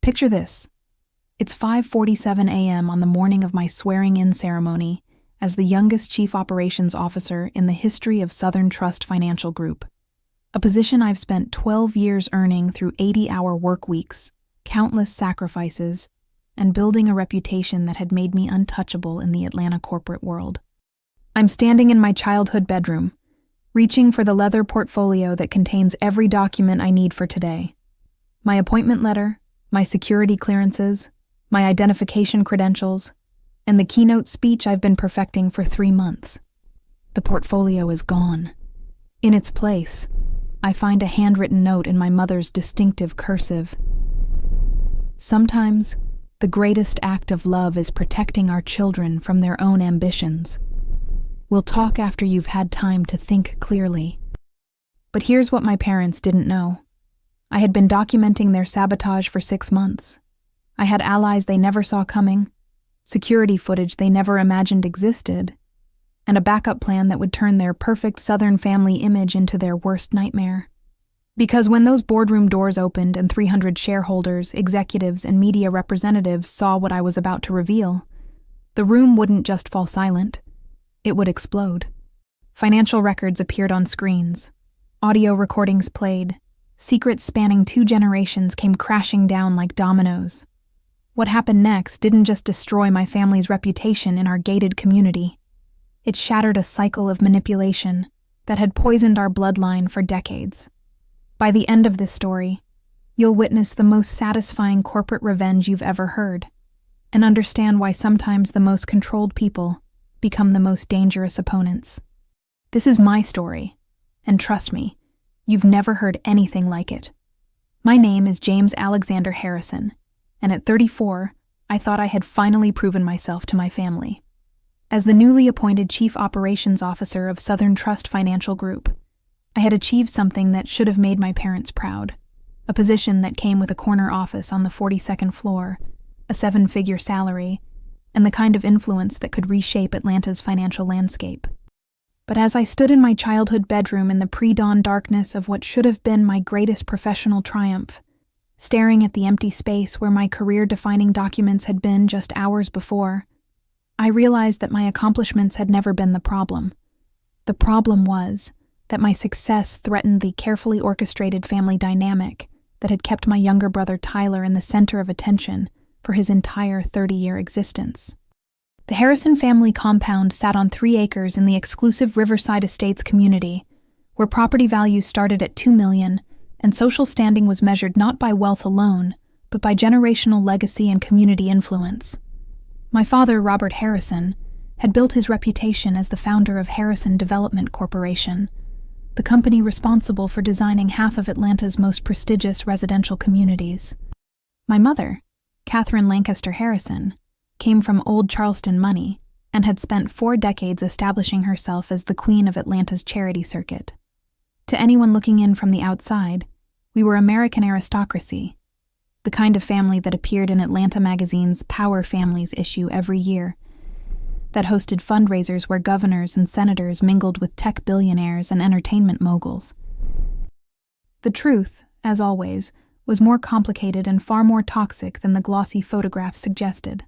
Picture this. It's 5:47 a.m. on the morning of my swearing-in ceremony as the youngest Chief Operations Officer in the history of Southern Trust Financial Group, a position I've spent 12 years earning through 80-hour work weeks, countless sacrifices, and building a reputation that had made me untouchable in the Atlanta corporate world. I'm standing in my childhood bedroom, reaching for the leather portfolio that contains every document I need for today. My appointment letter, my security clearances, my identification credentials, and the keynote speech I've been perfecting for 3 months. The portfolio is gone. In its place, I find a handwritten note in my mother's distinctive cursive. Sometimes, the greatest act of love is protecting our children from their own ambitions. We'll talk after you've had time to think clearly. But here's what my parents didn't know. I had been documenting their sabotage for 6 months. I had allies they never saw coming, security footage they never imagined existed, and a backup plan that would turn their perfect Southern family image into their worst nightmare. Because when those boardroom doors opened and 300 shareholders, executives, and media representatives saw what I was about to reveal, the room wouldn't just fall silent, it would explode. Financial records appeared on screens. Audio recordings played. Secrets spanning 2 generations came crashing down like dominoes. What happened next didn't just destroy my family's reputation in our gated community. It shattered a cycle of manipulation that had poisoned our bloodline for decades. By the end of this story, you'll witness the most satisfying corporate revenge you've ever heard, and understand why sometimes the most controlled people become the most dangerous opponents. This is my story, and trust me, you've never heard anything like it. My name is James Alexander Harrison, and at 34, I thought I had finally proven myself to my family. As the newly appointed Chief Operations Officer of Southern Trust Financial Group, I had achieved something that should have made my parents proud, a position that came with a corner office on the 42nd floor, a 7-figure salary, and the kind of influence that could reshape Atlanta's financial landscape. But as I stood in my childhood bedroom in the pre-dawn darkness of what should have been my greatest professional triumph, staring at the empty space where my career-defining documents had been just hours before, I realized that my accomplishments had never been the problem. The problem was that my success threatened the carefully orchestrated family dynamic that had kept my younger brother Tyler in the center of attention for his entire 30-year existence. The Harrison family compound sat on 3 acres in the exclusive Riverside Estates community, where property values started at $2 million, and social standing was measured not by wealth alone, but by generational legacy and community influence. My father, Robert Harrison, had built his reputation as the founder of Harrison Development Corporation, the company responsible for designing half of Atlanta's most prestigious residential communities. My mother, Catherine Lancaster Harrison, came from Old Charleston money and had spent 4 decades establishing herself as the queen of Atlanta's charity circuit. To anyone looking in from the outside, we were American aristocracy, the kind of family that appeared in Atlanta Magazine's Power Families issue every year, that hosted fundraisers where governors and senators mingled with tech billionaires and entertainment moguls. The truth, as always, was more complicated and far more toxic than the glossy photographs suggested.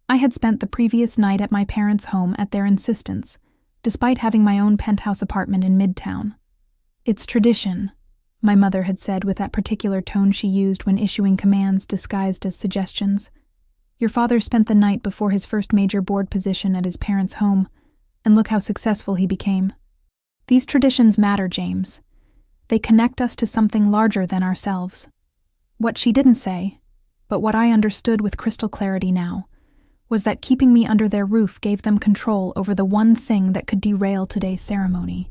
I had spent the previous night at my parents' home at their insistence, despite having my own penthouse apartment in Midtown. "It's tradition," my mother had said with that particular tone she used when issuing commands disguised as suggestions. "Your father spent the night before his first major board position at his parents' home, and look how successful he became. These traditions matter, James. They connect us to something larger than ourselves." What she didn't say, but what I understood with crystal clarity now, was that keeping me under their roof gave them control over the one thing that could derail today's ceremony: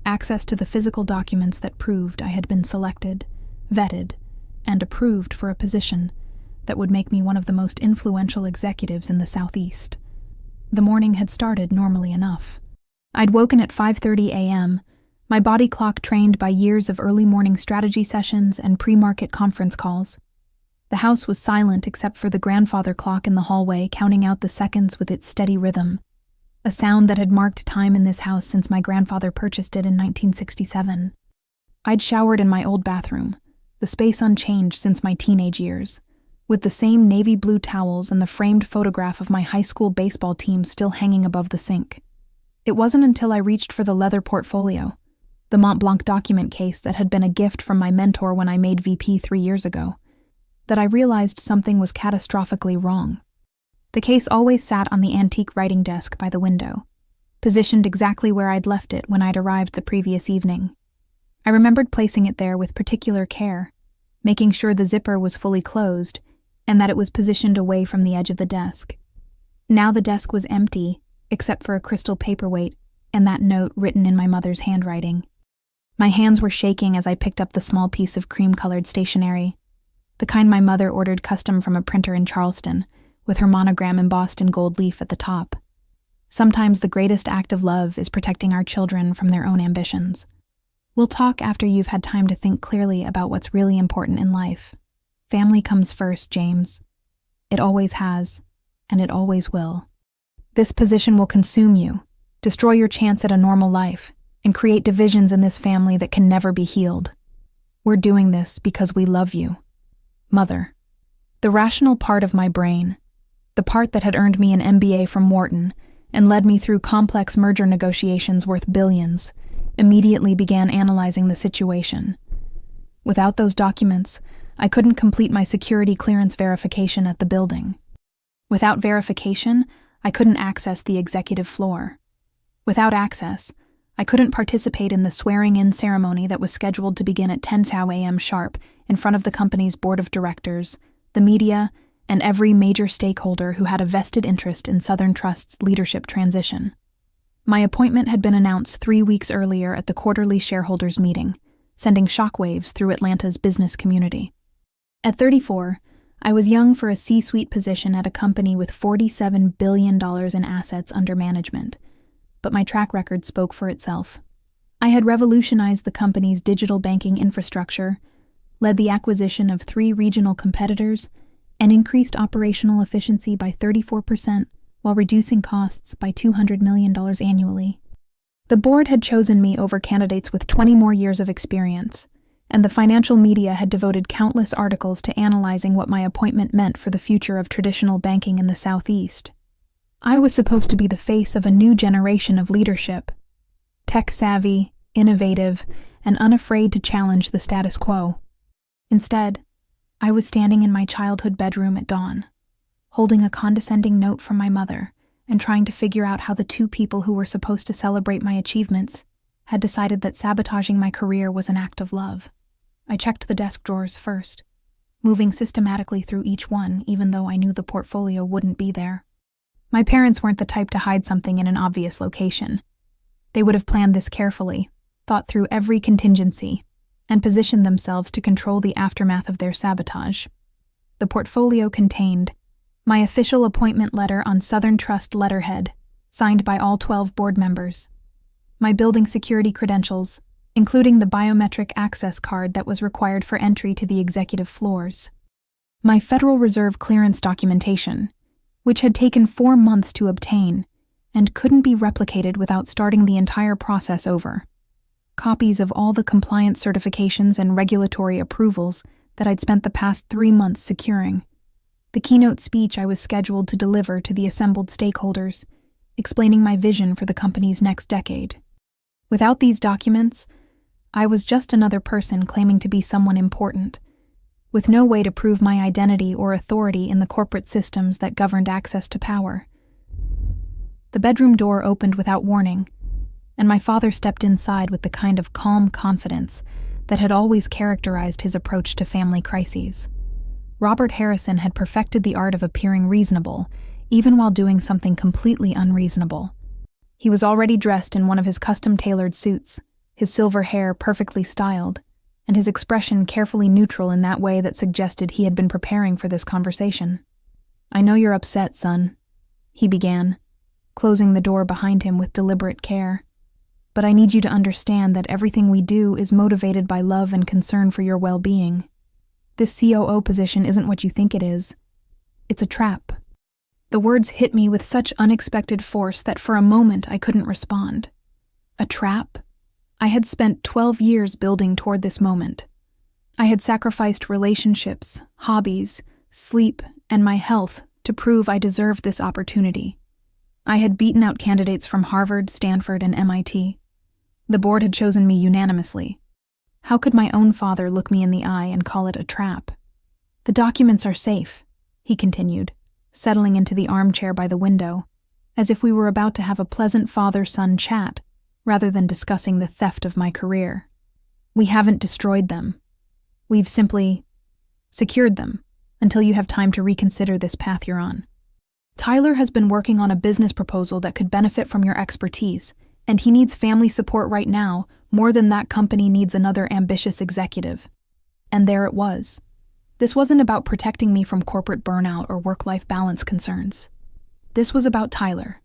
access to the physical documents that proved I had been selected, vetted, and approved for a position that would make me one of the most influential executives in the Southeast. The morning had started normally enough. I'd woken at 5:30 a.m., my body clock trained by years of early morning strategy sessions and pre-market conference calls. The house was silent except for the grandfather clock in the hallway counting out the seconds with its steady rhythm, a sound that had marked time in this house since my grandfather purchased it in 1967. I'd showered in my old bathroom, the space unchanged since my teenage years, with the same navy blue towels and the framed photograph of my high school baseball team still hanging above the sink. It wasn't until I reached for the leather portfolio, the Mont Blanc document case that had been a gift from my mentor when I made VP 3 years ago, that I realized something was catastrophically wrong. The case always sat on the antique writing desk by the window, positioned exactly where I'd left it when I'd arrived the previous evening. I remembered placing it there with particular care, making sure the zipper was fully closed and that it was positioned away from the edge of the desk. Now the desk was empty, except for a crystal paperweight and that note written in my mother's handwriting. My hands were shaking as I picked up the small piece of cream-colored stationery, the kind my mother ordered custom from a printer in Charleston, with her monogram embossed in gold leaf at the top. Sometimes the greatest act of love is protecting our children from their own ambitions. We'll talk after you've had time to think clearly about what's really important in life. Family comes first, James. It always has, and it always will. This position will consume you, destroy your chance at a normal life, and create divisions in this family that can never be healed. We're doing this because we love you. Mother. The rational part of my brain, the part that had earned me an MBA from Wharton and led me through complex merger negotiations worth billions, immediately began analyzing the situation. Without those documents, I couldn't complete my security clearance verification at the building. Without verification, I couldn't access the executive floor. Without access, I couldn't participate in the swearing-in ceremony that was scheduled to begin at 10 a.m. sharp in front of the company's board of directors, the media, and every major stakeholder who had a vested interest in Southern Trust's leadership transition. My appointment had been announced 3 weeks earlier at the quarterly shareholders meeting, sending shockwaves through Atlanta's business community. At 34, I was young for a C-suite position at a company with $47 billion in assets under management, but my track record spoke for itself. I had revolutionized the company's digital banking infrastructure, led the acquisition of 3 regional competitors, and increased operational efficiency by 34% while reducing costs by $200 million annually. The board had chosen me over candidates with 20 more years of experience, and the financial media had devoted countless articles to analyzing what my appointment meant for the future of traditional banking in the Southeast. I was supposed to be the face of a new generation of leadership, tech-savvy, innovative, and unafraid to challenge the status quo. Instead, I was standing in my childhood bedroom at dawn, holding a condescending note from my mother and trying to figure out how the 2 people who were supposed to celebrate my achievements had decided that sabotaging my career was an act of love. I checked the desk drawers first, moving systematically through each one even though I knew the portfolio wouldn't be there. My parents weren't the type to hide something in an obvious location. They would have planned this carefully, thought through every contingency, and positioned themselves to control the aftermath of their sabotage. The portfolio contained my official appointment letter on Southern Trust letterhead, signed by all 12 board members, my building security credentials, including the biometric access card that was required for entry to the executive floors, my Federal Reserve clearance documentation, which had taken 4 months to obtain and couldn't be replicated without starting the entire process over, copies of all the compliance certifications and regulatory approvals that I'd spent the past 3 months securing, the keynote speech I was scheduled to deliver to the assembled stakeholders, explaining my vision for the company's next decade. Without these documents, I was just another person claiming to be someone important, with no way to prove my identity or authority in the corporate systems that governed access to power. The bedroom door opened without warning, and my father stepped inside with the kind of calm confidence that had always characterized his approach to family crises. Robert Harrison had perfected the art of appearing reasonable, even while doing something completely unreasonable. He was already dressed in one of his custom-tailored suits, his silver hair perfectly styled, and his expression carefully neutral in that way that suggested he had been preparing for this conversation. "I know you're upset, son," he began, closing the door behind him with deliberate care. "But I need you to understand that everything we do is motivated by love and concern for your well-being. This COO position isn't what you think it is. It's a trap." The words hit me with such unexpected force that for a moment I couldn't respond. A trap? I had spent 12 years building toward this moment. I had sacrificed relationships, hobbies, sleep, and my health to prove I deserved this opportunity. I had beaten out candidates from Harvard, Stanford, and MIT. The board had chosen me unanimously. How could my own father look me in the eye and call it a trap? "The documents are safe," he continued, settling into the armchair by the window, as if we were about to have a pleasant father-son chat, rather than discussing the theft of my career. "We haven't destroyed them. We've simply secured them until you have time to reconsider this path you're on. Tyler has been working on a business proposal that could benefit from your expertise, and he needs family support right now more than that company needs another ambitious executive." And there it was. This wasn't about protecting me from corporate burnout or work-life balance concerns. This was about Tyler.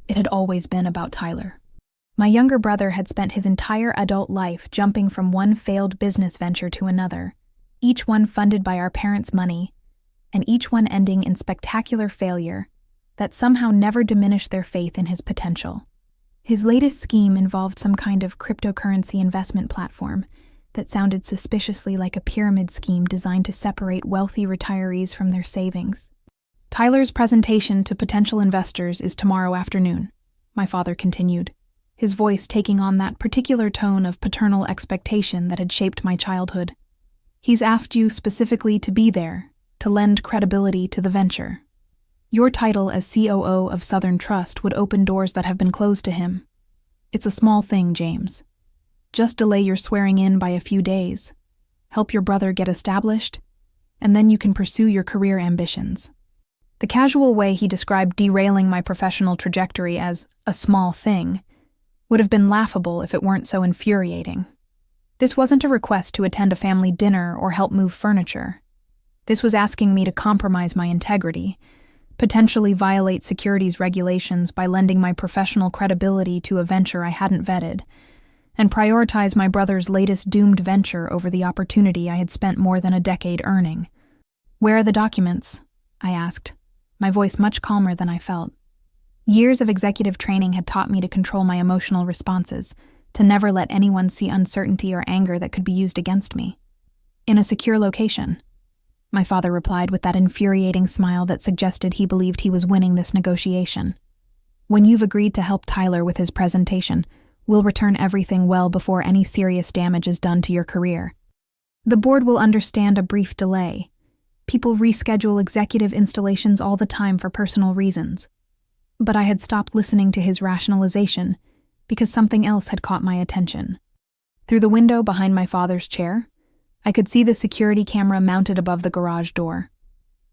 It had always been about Tyler. My younger brother had spent his entire adult life jumping from one failed business venture to another, each one funded by our parents' money, and each one ending in spectacular failure that somehow never diminished their faith in his potential. His latest scheme involved some kind of cryptocurrency investment platform that sounded suspiciously like a pyramid scheme designed to separate wealthy retirees from their savings. "Tyler's presentation to potential investors is tomorrow afternoon," my father continued, his voice taking on that particular tone of paternal expectation that had shaped my childhood. "He's asked you specifically to be there, to lend credibility to the venture. Your title as COO of Southern Trust would open doors that have been closed to him. It's a small thing, James. Just delay your swearing in by a few days, help your brother get established, and then you can pursue your career ambitions." The casual way he described derailing my professional trajectory as a small thing would have been laughable if it weren't so infuriating. This wasn't a request to attend a family dinner or help move furniture. This was asking me to compromise my integrity, potentially violate securities regulations by lending my professional credibility to a venture I hadn't vetted, and prioritize my brother's latest doomed venture over the opportunity I had spent more than a decade earning. "Where are the documents?" I asked, my voice much calmer than I felt. Years of executive training had taught me to control my emotional responses, to never let anyone see uncertainty or anger that could be used against me. "In a secure location," my father replied with that infuriating smile that suggested he believed he was winning this negotiation. "When you've agreed to help Tyler with his presentation, we'll return everything well before any serious damage is done to your career. The board will understand a brief delay. People reschedule executive installations all the time for personal reasons." But I had stopped listening to his rationalization because something else had caught my attention. Through the window behind my father's chair, I could see the security camera mounted above the garage door.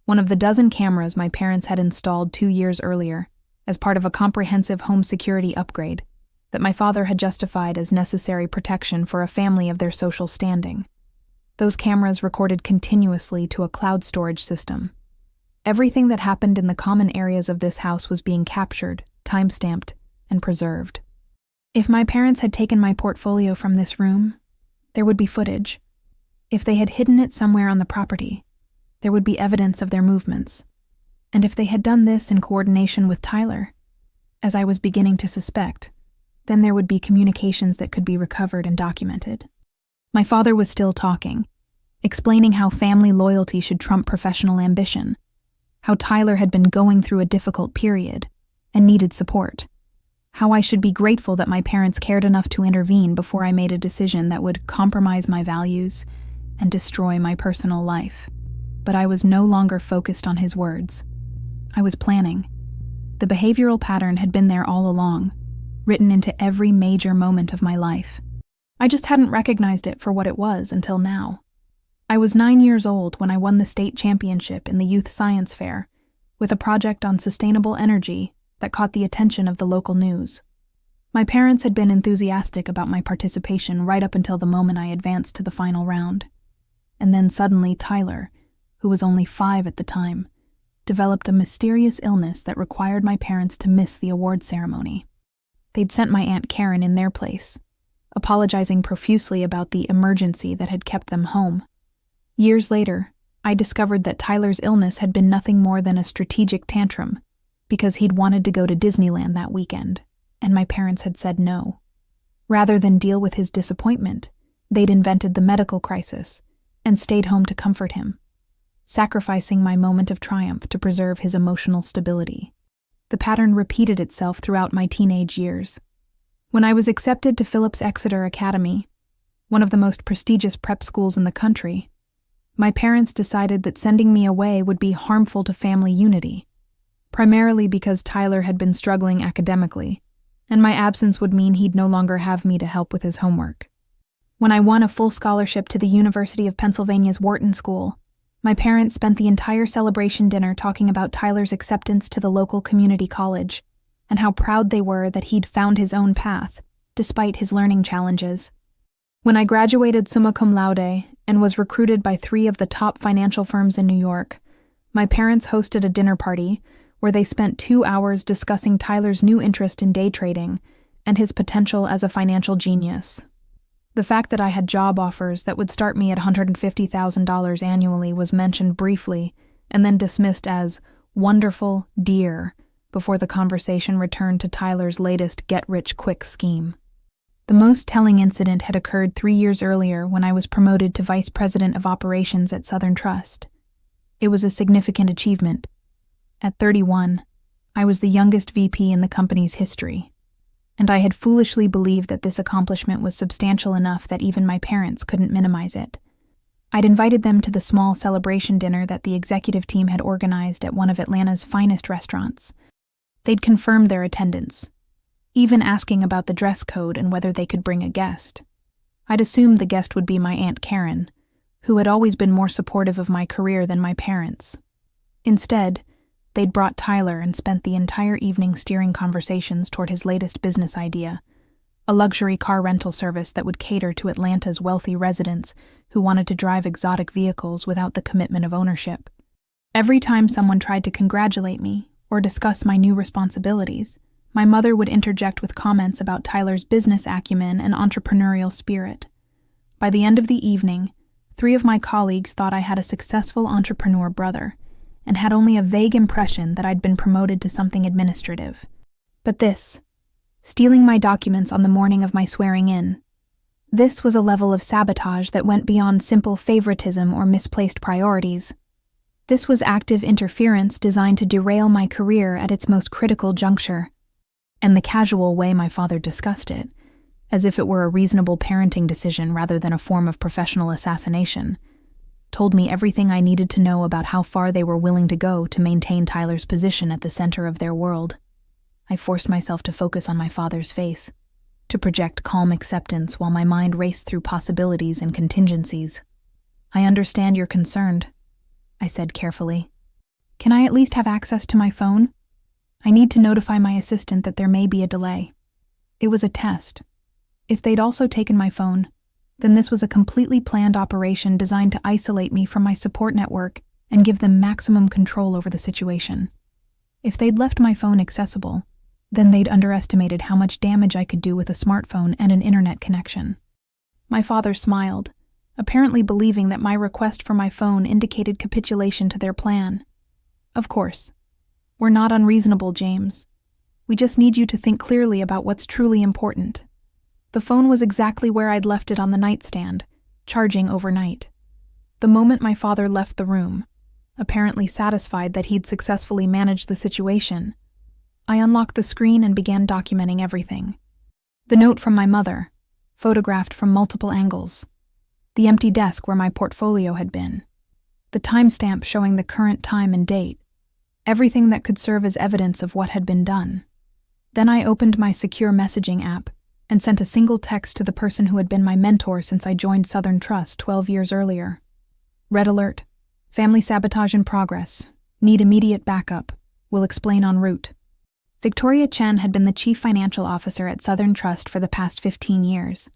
One of the dozen cameras my parents had installed 2 years earlier as part of a comprehensive home security upgrade that my father had justified as necessary protection for a family of their social standing. Those cameras recorded continuously to a cloud storage system. Everything that happened in the common areas of this house was being captured, time-stamped, and preserved. If my parents had taken my portfolio from this room, there would be footage. If they had hidden it somewhere on the property, there would be evidence of their movements. And if they had done this in coordination with Tyler, as I was beginning to suspect, then there would be communications that could be recovered and documented. My father was still talking, explaining how family loyalty should trump professional ambition, how Tyler had been going through a difficult period and needed support, how I should be grateful that my parents cared enough to intervene before I made a decision that would compromise my values and destroy my personal life. But I was no longer focused on his words. I was planning. The behavioral pattern had been there all along, written into every major moment of my life. I just hadn't recognized it for what it was until now. I was 9 years old when I won the state championship in the youth science fair with a project on sustainable energy that caught the attention of the local news. My parents had been enthusiastic about my participation right up until the moment I advanced to the final round. And then suddenly Tyler, who was only 5 at the time, developed a mysterious illness that required my parents to miss the award ceremony. They'd sent my Aunt Karen in their place, apologizing profusely about the emergency that had kept them home. Years later, I discovered that Tyler's illness had been nothing more than a strategic tantrum because he'd wanted to go to Disneyland that weekend, and my parents had said no. Rather than deal with his disappointment, they'd invented the medical crisis and stayed home to comfort him. sacrificing my moment of triumph to preserve his emotional stability. The pattern repeated itself throughout my teenage years. When I was accepted to Phillips Exeter Academy, one of the most prestigious prep schools in the country, my parents decided that sending me away would be harmful to family unity, primarily because Tyler had been struggling academically, and my absence would mean he'd no longer have me to help with his homework. When I won a full scholarship to the University of Pennsylvania's Wharton School, my parents spent the entire celebration dinner talking about Tyler's acceptance to the local community college, and how proud they were that he'd found his own path, despite his learning challenges. When I graduated summa cum laude and was recruited by 3 of the top financial firms in New York, my parents hosted a dinner party where they spent 2 hours discussing Tyler's new interest in day trading and his potential as a financial genius. The fact that I had job offers that would start me at $150,000 annually was mentioned briefly and then dismissed as wonderful, dear, before the conversation returned to Tyler's latest get-rich-quick scheme. The most telling incident had occurred 3 years earlier when I was promoted to Vice President of Operations at Southern Trust. It was a significant achievement. At 31, I was the youngest VP in the company's history, and I had foolishly believed that this accomplishment was substantial enough that even my parents couldn't minimize it. I'd invited them to the small celebration dinner that the executive team had organized at one of Atlanta's finest restaurants. They'd confirmed their attendance, even asking about the dress code and whether they could bring a guest. I'd assumed the guest would be my Aunt Karen, who had always been more supportive of my career than my parents. Instead, they'd brought Tyler and spent the entire evening steering conversations toward his latest business idea, a luxury car rental service that would cater to Atlanta's wealthy residents who wanted to drive exotic vehicles without the commitment of ownership. Every time someone tried to congratulate me or discuss my new responsibilities, my mother would interject with comments about Tyler's business acumen and entrepreneurial spirit. By the end of the evening, 3 of my colleagues thought I had a successful entrepreneur brother, and had only a vague impression that I'd been promoted to something administrative. But this, stealing my documents on the morning of my swearing-in, this was a level of sabotage that went beyond simple favoritism or misplaced priorities. This was active interference designed to derail my career at its most critical juncture. And the casual way my father discussed it, as if it were a reasonable parenting decision rather than a form of professional assassination, told me everything I needed to know about how far they were willing to go to maintain Tyler's position at the center of their world. I forced myself to focus on my father's face, to project calm acceptance while my mind raced through possibilities and contingencies. "I understand you're concerned," I said carefully. "Can I at least have access to my phone? I need to notify my assistant that there may be a delay." It was a test. If they'd also taken my phone, then this was a completely planned operation designed to isolate me from my support network and give them maximum control over the situation. If they'd left my phone accessible, then they'd underestimated how much damage I could do with a smartphone and an internet connection. My father smiled, apparently believing that my request for my phone indicated capitulation to their plan. "Of course. We're not unreasonable, James. We just need you to think clearly about what's truly important." The phone was exactly where I'd left it on the nightstand, charging overnight. The moment my father left the room, apparently satisfied that he'd successfully managed the situation, I unlocked the screen and began documenting everything. The note from my mother, photographed from multiple angles. The empty desk where my portfolio had been. The timestamp showing the current time and date. Everything that could serve as evidence of what had been done. Then I opened my secure messaging app and sent a single text to the person who had been my mentor since I joined Southern Trust 12 years earlier. "Red alert. Family sabotage in progress. Need immediate backup. Will explain en route." Victoria Chen had been the chief financial officer at Southern Trust for the past 15 years,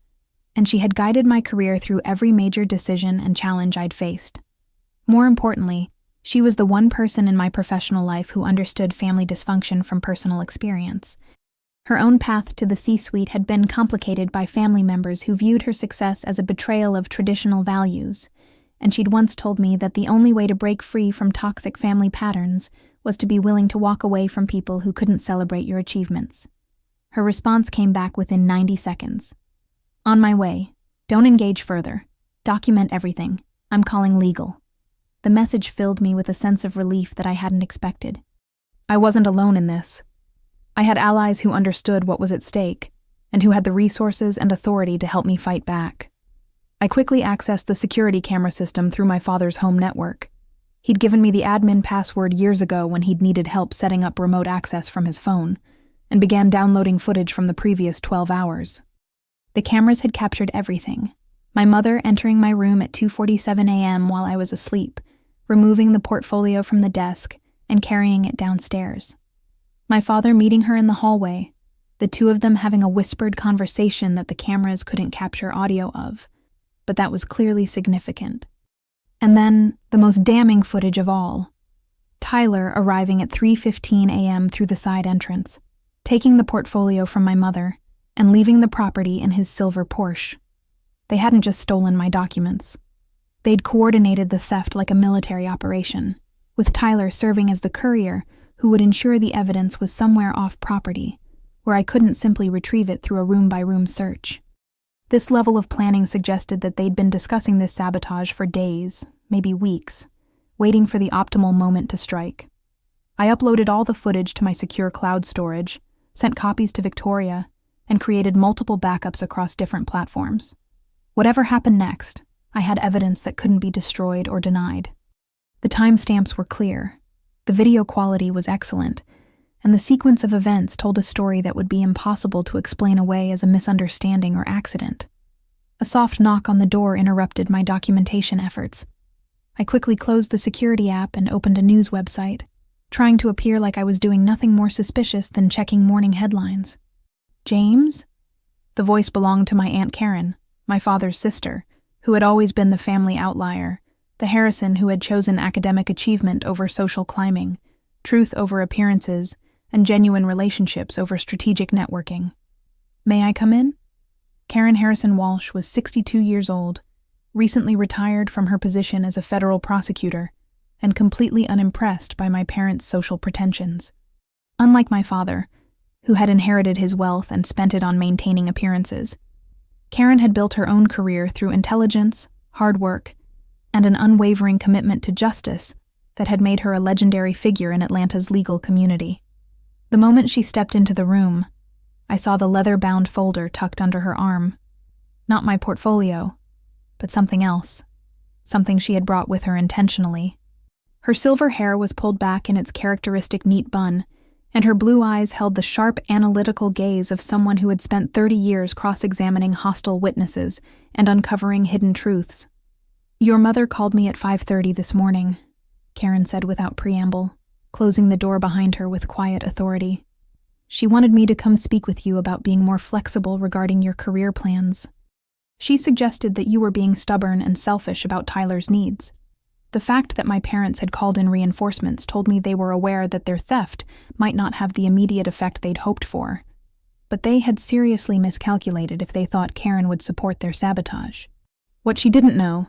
and she had guided my career through every major decision and challenge I'd faced. More importantly, she was the one person in my professional life who understood family dysfunction from personal experience. Her own path to the C-suite had been complicated by family members who viewed her success as a betrayal of traditional values, and she'd once told me that the only way to break free from toxic family patterns was to be willing to walk away from people who couldn't celebrate your achievements. Her response came back within 90 seconds. "On my way. Don't engage further. Document everything. I'm calling legal." The message filled me with a sense of relief that I hadn't expected. I wasn't alone in this. I had allies who understood what was at stake, and who had the resources and authority to help me fight back. I quickly accessed the security camera system through my father's home network. He'd given me the admin password years ago when he'd needed help setting up remote access from his phone, and began downloading footage from the previous 12 hours. The cameras had captured everything. My mother entering my room at 2:47 a.m. while I was asleep, removing the portfolio from the desk and carrying it downstairs. My father meeting her in the hallway, the two of them having a whispered conversation that the cameras couldn't capture audio of, but that was clearly significant. And then, the most damning footage of all, Tyler arriving at 3:15 a.m. through the side entrance, taking the portfolio from my mother, and leaving the property in his silver Porsche. They hadn't just stolen my documents. They'd coordinated the theft like a military operation, with Tyler serving as the courier who would ensure the evidence was somewhere off property, where I couldn't simply retrieve it through a room-by-room search. This level of planning suggested that they'd been discussing this sabotage for days, maybe weeks, waiting for the optimal moment to strike. I uploaded all the footage to my secure cloud storage, sent copies to Victoria, and created multiple backups across different platforms. Whatever happened next, I had evidence that couldn't be destroyed or denied. The timestamps were clear, the video quality was excellent, and the sequence of events told a story that would be impossible to explain away as a misunderstanding or accident. A soft knock on the door interrupted my documentation efforts. I quickly closed the security app and opened a news website, trying to appear like I was doing nothing more suspicious than checking morning headlines. James? The voice belonged to my Aunt Karen, my father's sister, who had always been the family outlier, the Harrison who had chosen academic achievement over social climbing, truth over appearances, and genuine relationships over strategic networking. May I come in? Karen Harrison Walsh was 62 years old, recently retired from her position as a federal prosecutor, and completely unimpressed by my parents' social pretensions. Unlike my father, who had inherited his wealth and spent it on maintaining appearances, Karen had built her own career through intelligence, hard work, and an unwavering commitment to justice that had made her a legendary figure in Atlanta's legal community. The moment she stepped into the room, I saw the leather-bound folder tucked under her arm. Not my portfolio, but something else, something she had brought with her intentionally. Her silver hair was pulled back in its characteristic neat bun, and her blue eyes held the sharp, analytical gaze of someone who had spent 30 years cross-examining hostile witnesses and uncovering hidden truths. "Your mother called me at 5:30 this morning," Karen said without preamble, closing the door behind her with quiet authority. "She wanted me to come speak with you about being more flexible regarding your career plans. She suggested that you were being stubborn and selfish about Tyler's needs. The fact that my parents had called in reinforcements told me they were aware that their theft might not have the immediate effect they'd hoped for, but they had seriously miscalculated if they thought Karen would support their sabotage. What she didn't know,"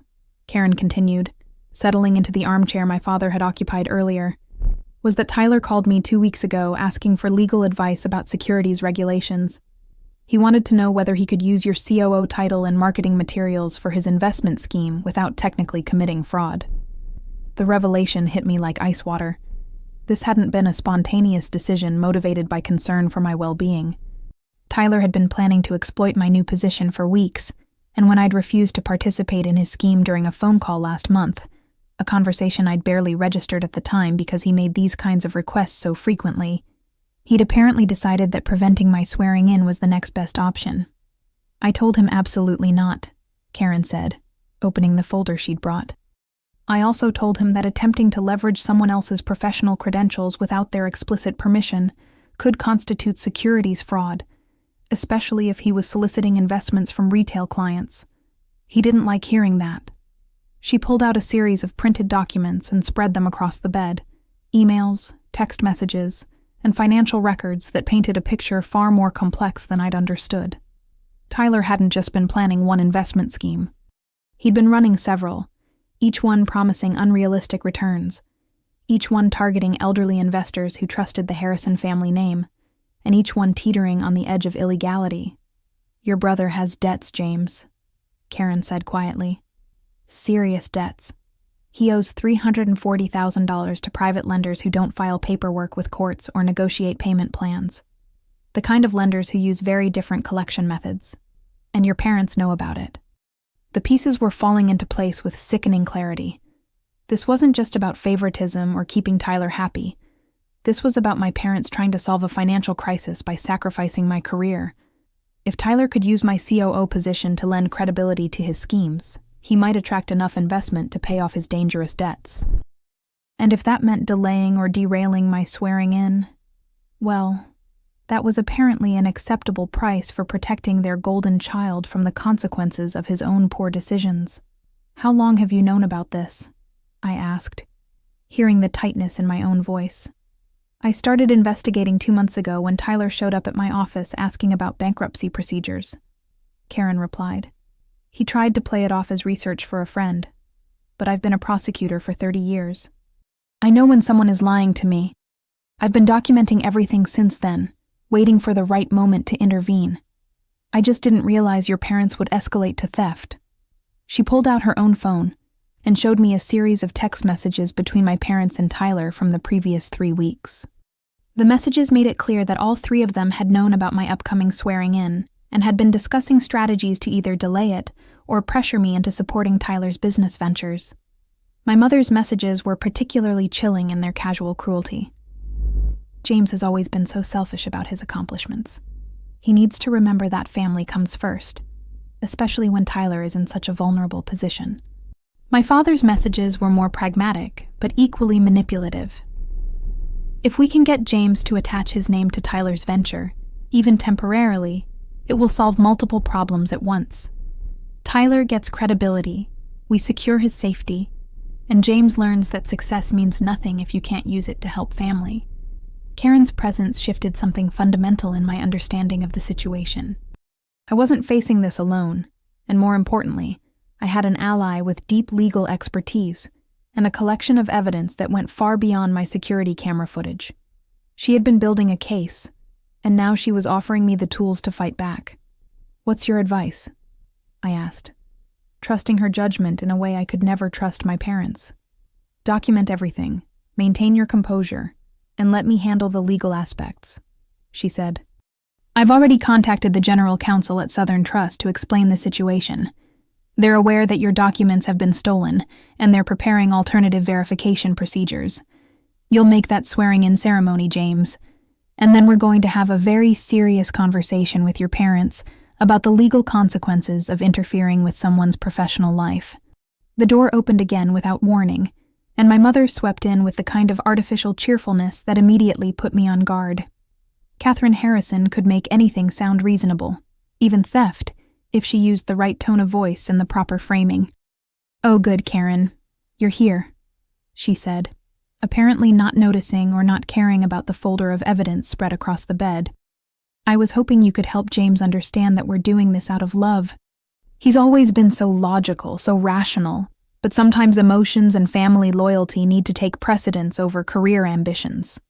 Karen continued, settling into the armchair my father had occupied earlier, "was that Tyler called me 2 weeks ago asking for legal advice about securities regulations. He wanted to know whether he could use your COO title and marketing materials for his investment scheme without technically committing fraud." The revelation hit me like ice water. This hadn't been a spontaneous decision motivated by concern for my well-being. Tyler had been planning to exploit my new position for weeks, and when I'd refused to participate in his scheme during a phone call last month, a conversation I'd barely registered at the time because he made these kinds of requests so frequently, he'd apparently decided that preventing my swearing in was the next best option. "I told him absolutely not," Karen said, opening the folder she'd brought. "I also told him that attempting to leverage someone else's professional credentials without their explicit permission could constitute securities fraud, especially if he was soliciting investments from retail clients. He didn't like hearing that." She pulled out a series of printed documents and spread them across the bed, emails, text messages, and financial records that painted a picture far more complex than I'd understood. Tyler hadn't just been planning one investment scheme. He'd been running several, each one promising unrealistic returns, each one targeting elderly investors who trusted the Harrison family name, and each one teetering on the edge of illegality. "Your brother has debts, James," Karen said quietly. "Serious debts. He owes $340,000 to private lenders who don't file paperwork with courts or negotiate payment plans. The kind of lenders who use very different collection methods. And your parents know about it. The pieces were falling into place with sickening clarity. This wasn't just about favoritism or keeping Tyler happy. This was about my parents trying to solve a financial crisis by sacrificing my career. If Tyler could use my COO position to lend credibility to his schemes, he might attract enough investment to pay off his dangerous debts. And if that meant delaying or derailing my swearing in, well, that was apparently an acceptable price for protecting their golden child from the consequences of his own poor decisions. "How long have you known about this?" I asked, hearing the tightness in my own voice. "I started investigating 2 months ago when Tyler showed up at my office asking about bankruptcy procedures," Karen replied. "He tried to play it off as research for a friend, but I've been a prosecutor for 30 years. I know when someone is lying to me. I've been documenting everything since then, waiting for the right moment to intervene. I just didn't realize your parents would escalate to theft." She pulled out her own phone and showed me a series of text messages between my parents and Tyler from the previous 3 weeks. The messages made it clear that all 3 of them had known about my upcoming swearing in and had been discussing strategies to either delay it or pressure me into supporting Tyler's business ventures. My mother's messages were particularly chilling in their casual cruelty. "James has always been so selfish about his accomplishments. He needs to remember that family comes first, especially when Tyler is in such a vulnerable position." My father's messages were more pragmatic, but equally manipulative. "If we can get James to attach his name to Tyler's venture, even temporarily, it will solve multiple problems at once. Tyler gets credibility, we secure his safety, and James learns that success means nothing if you can't use it to help family." Karen's presence shifted something fundamental in my understanding of the situation. I wasn't facing this alone, and more importantly, I had an ally with deep legal expertise and a collection of evidence that went far beyond my security camera footage. She had been building a case, and now she was offering me the tools to fight back. "What's your advice?" I asked, trusting her judgment in a way I could never trust my parents. "Document everything, maintain your composure, and let me handle the legal aspects," she said. "I've already contacted the general counsel at Southern Trust to explain the situation. They're aware that your documents have been stolen, and they're preparing alternative verification procedures. You'll make that swearing-in ceremony, James, and then we're going to have a very serious conversation with your parents about the legal consequences of interfering with someone's professional life." The door opened again without warning, and my mother swept in with the kind of artificial cheerfulness that immediately put me on guard. Catherine Harrison could make anything sound reasonable, even theft, if she used the right tone of voice and the proper framing. "Oh, good, Karen. You're here," she said, apparently not noticing or not caring about the folder of evidence spread across the bed. "I was hoping you could help James understand that we're doing this out of love. He's always been so logical, so rational, but sometimes emotions and family loyalty need to take precedence over career ambitions."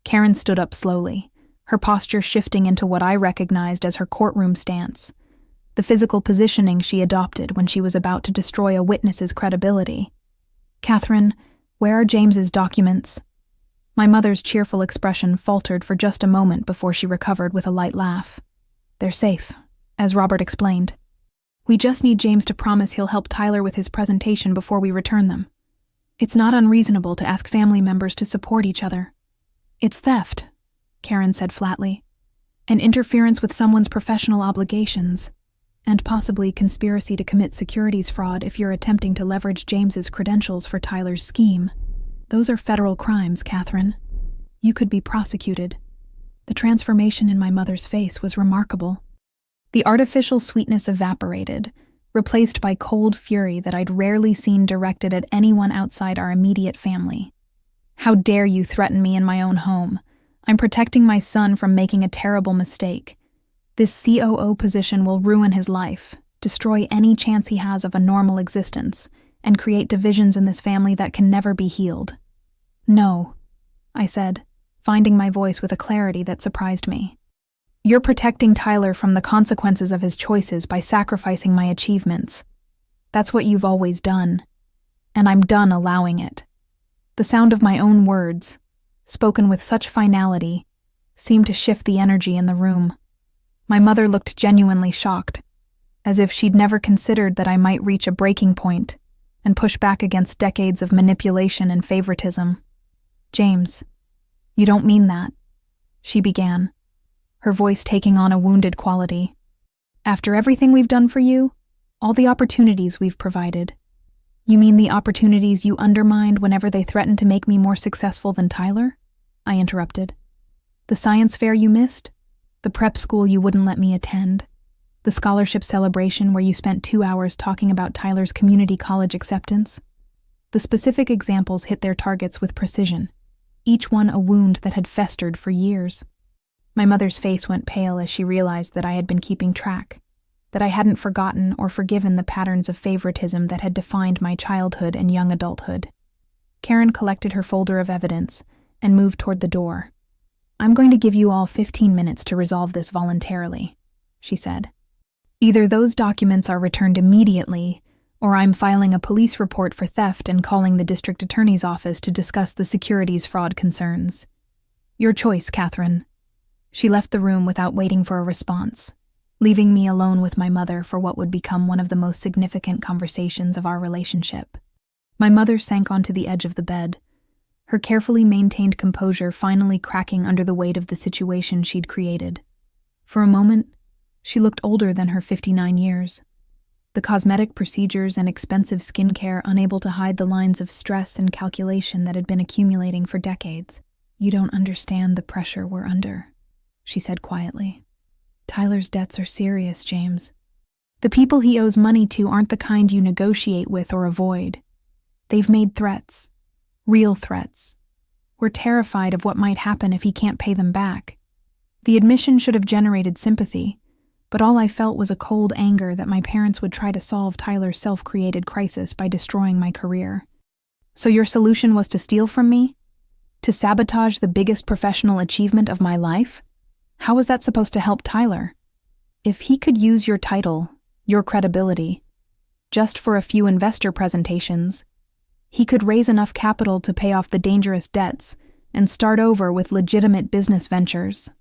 Karen stood up slowly, her posture shifting into what I recognized as her courtroom stance, the physical positioning she adopted when she was about to destroy a witness's credibility. "Catherine, where are James's documents?" My mother's cheerful expression faltered for just a moment before she recovered with a light laugh. "They're safe, as Robert explained. We just need James to promise he'll help Tyler with his presentation before we return them. It's not unreasonable to ask family members to support each other." "It's theft," Karen said flatly, "and interference with someone's professional obligations, and possibly conspiracy to commit securities fraud if you're attempting to leverage James's credentials for Tyler's scheme. Those are federal crimes, Catherine. You could be prosecuted." The transformation in my mother's face was remarkable. The artificial sweetness evaporated, replaced by cold fury that I'd rarely seen directed at anyone outside our immediate family. "How dare you threaten me in my own home? I'm protecting my son from making a terrible mistake. This COO position will ruin his life, destroy any chance he has of a normal existence, and create divisions in this family that can never be healed." "No," I said, finding my voice with a clarity that surprised me. "You're protecting Tyler from the consequences of his choices by sacrificing my achievements. That's what you've always done. and I'm done allowing it. The sound of my own words, spoken with such finality, seemed to shift the energy in the room. My mother looked genuinely shocked, as if she'd never considered that I might reach a breaking point and push back against decades of manipulation and favoritism. "James, you don't mean that," she began, her voice taking on a wounded quality. "After everything we've done for you, all the opportunities we've provided, you mean the opportunities you undermined whenever they threatened to make me more successful than Tyler?" I interrupted. "The science fair you missed? The prep school you wouldn't let me attend? The scholarship celebration where you spent 2 hours talking about Tyler's community college acceptance?" The specific examples hit their targets with precision, each one a wound that had festered for years. My mother's face went pale as she realized that I had been keeping track, that I hadn't forgotten or forgiven the patterns of favoritism that had defined my childhood and young adulthood. Karen collected her folder of evidence and moved toward the door. "I'm going to give you all 15 minutes to resolve this voluntarily," she said. "Either those documents are returned immediately, or I'm filing a police report for theft and calling the district attorney's office to discuss the securities fraud concerns. Your choice, Catherine." She left the room without waiting for a response, leaving me alone with my mother for what would become one of the most significant conversations of our relationship. My mother sank onto the edge of the bed, her carefully maintained composure finally cracking under the weight of the situation she'd created. For a moment, she looked older than her 59 years. The cosmetic procedures and expensive skincare unable to hide the lines of stress and calculation that had been accumulating for decades. "You don't understand the pressure we're under," she said quietly. "Tyler's debts are serious, James. The people he owes money to aren't the kind you negotiate with or avoid. They've made threats. Real threats. We're terrified of what might happen if he can't pay them back." The admission should have generated sympathy, but all I felt was a cold anger that my parents would try to solve Tyler's self-created crisis by destroying my career. "So your solution was to steal from me? To sabotage the biggest professional achievement of my life? How was that supposed to help Tyler? If he could use your title, your credibility, just for a few investor presentations, he could raise enough capital to pay off the dangerous debts and start over with legitimate business ventures,"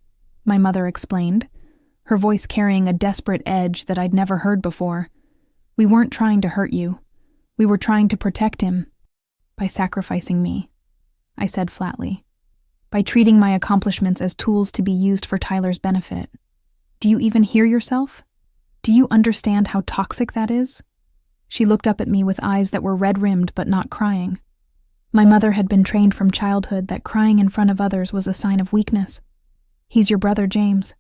my mother explained, her voice carrying a desperate edge that I'd never heard before. "We weren't trying to hurt you. We were trying to protect him. By sacrificing me," I said flatly. "By treating my accomplishments as tools to be used for Tyler's benefit. Do you even hear yourself? Do you understand how toxic that is?" She looked up at me with eyes that were red-rimmed but not crying. My mother had been trained from childhood that crying in front of others was a sign of weakness. "He's your brother, James.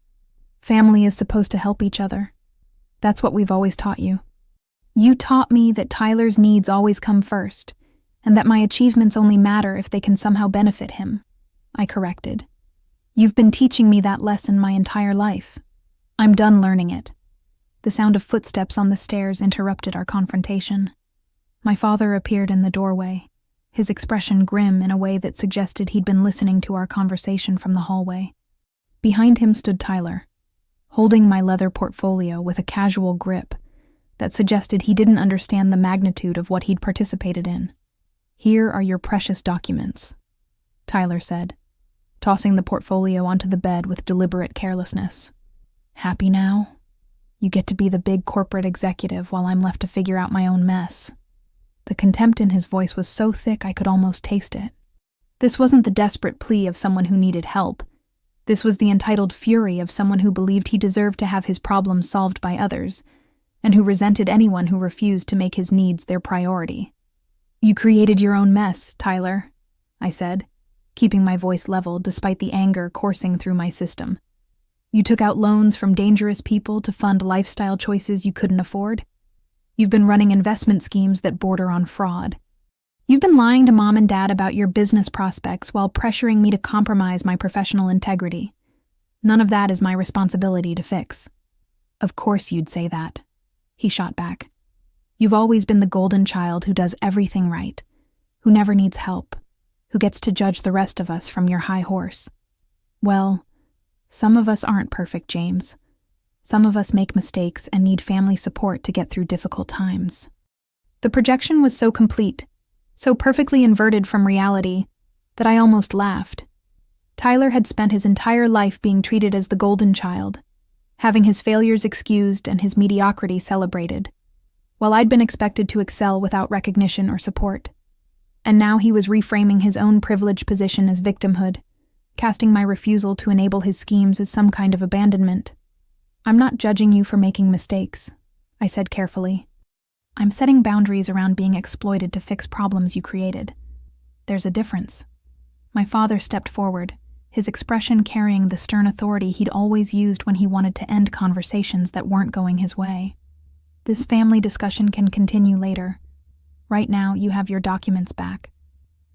Family is supposed to help each other. That's what we've always taught you. You taught me that Tyler's needs always come first, and that my achievements only matter if they can somehow benefit him," I corrected. "You've been teaching me that lesson my entire life. I'm done learning it." The sound of footsteps on the stairs interrupted our confrontation. My father appeared in the doorway, his expression grim in a way that suggested he'd been listening to our conversation from the hallway. Behind him stood Tyler, holding my leather portfolio with a casual grip that suggested he didn't understand the magnitude of what he'd participated in. "Here are your precious documents," Tyler said, tossing the portfolio onto the bed with deliberate carelessness. "Happy now? You get to be the big corporate executive while I'm left to figure out my own mess." The contempt in his voice was so thick I could almost taste it. This wasn't the desperate plea of someone who needed help. This was the entitled fury of someone who believed he deserved to have his problems solved by others, and who resented anyone who refused to make his needs their priority. "You created your own mess, Tyler," I said, keeping my voice level despite the anger coursing through my system. "You took out loans from dangerous people to fund lifestyle choices you couldn't afford. You've been running investment schemes that border on fraud. You've been lying to Mom and Dad about your business prospects while pressuring me to compromise my professional integrity. None of that is my responsibility to fix." "Of course you'd say that," he shot back. "You've always been the golden child who does everything right, who never needs help, who gets to judge the rest of us from your high horse. Well, some of us aren't perfect, James. Some of us make mistakes and need family support to get through difficult times." The projection was so complete, so perfectly inverted from reality that I almost laughed. Tyler had spent his entire life being treated as the golden child, having his failures excused and his mediocrity celebrated, while I'd been expected to excel without recognition or support. And now he was reframing his own privileged position as victimhood, casting my refusal to enable his schemes as some kind of abandonment. "I'm not judging you for making mistakes," I said carefully. "I'm setting boundaries around being exploited to fix problems you created. There's a difference." My father stepped forward, his expression carrying the stern authority he'd always used when he wanted to end conversations that weren't going his way. "This family discussion can continue later. Right now, you have your documents back.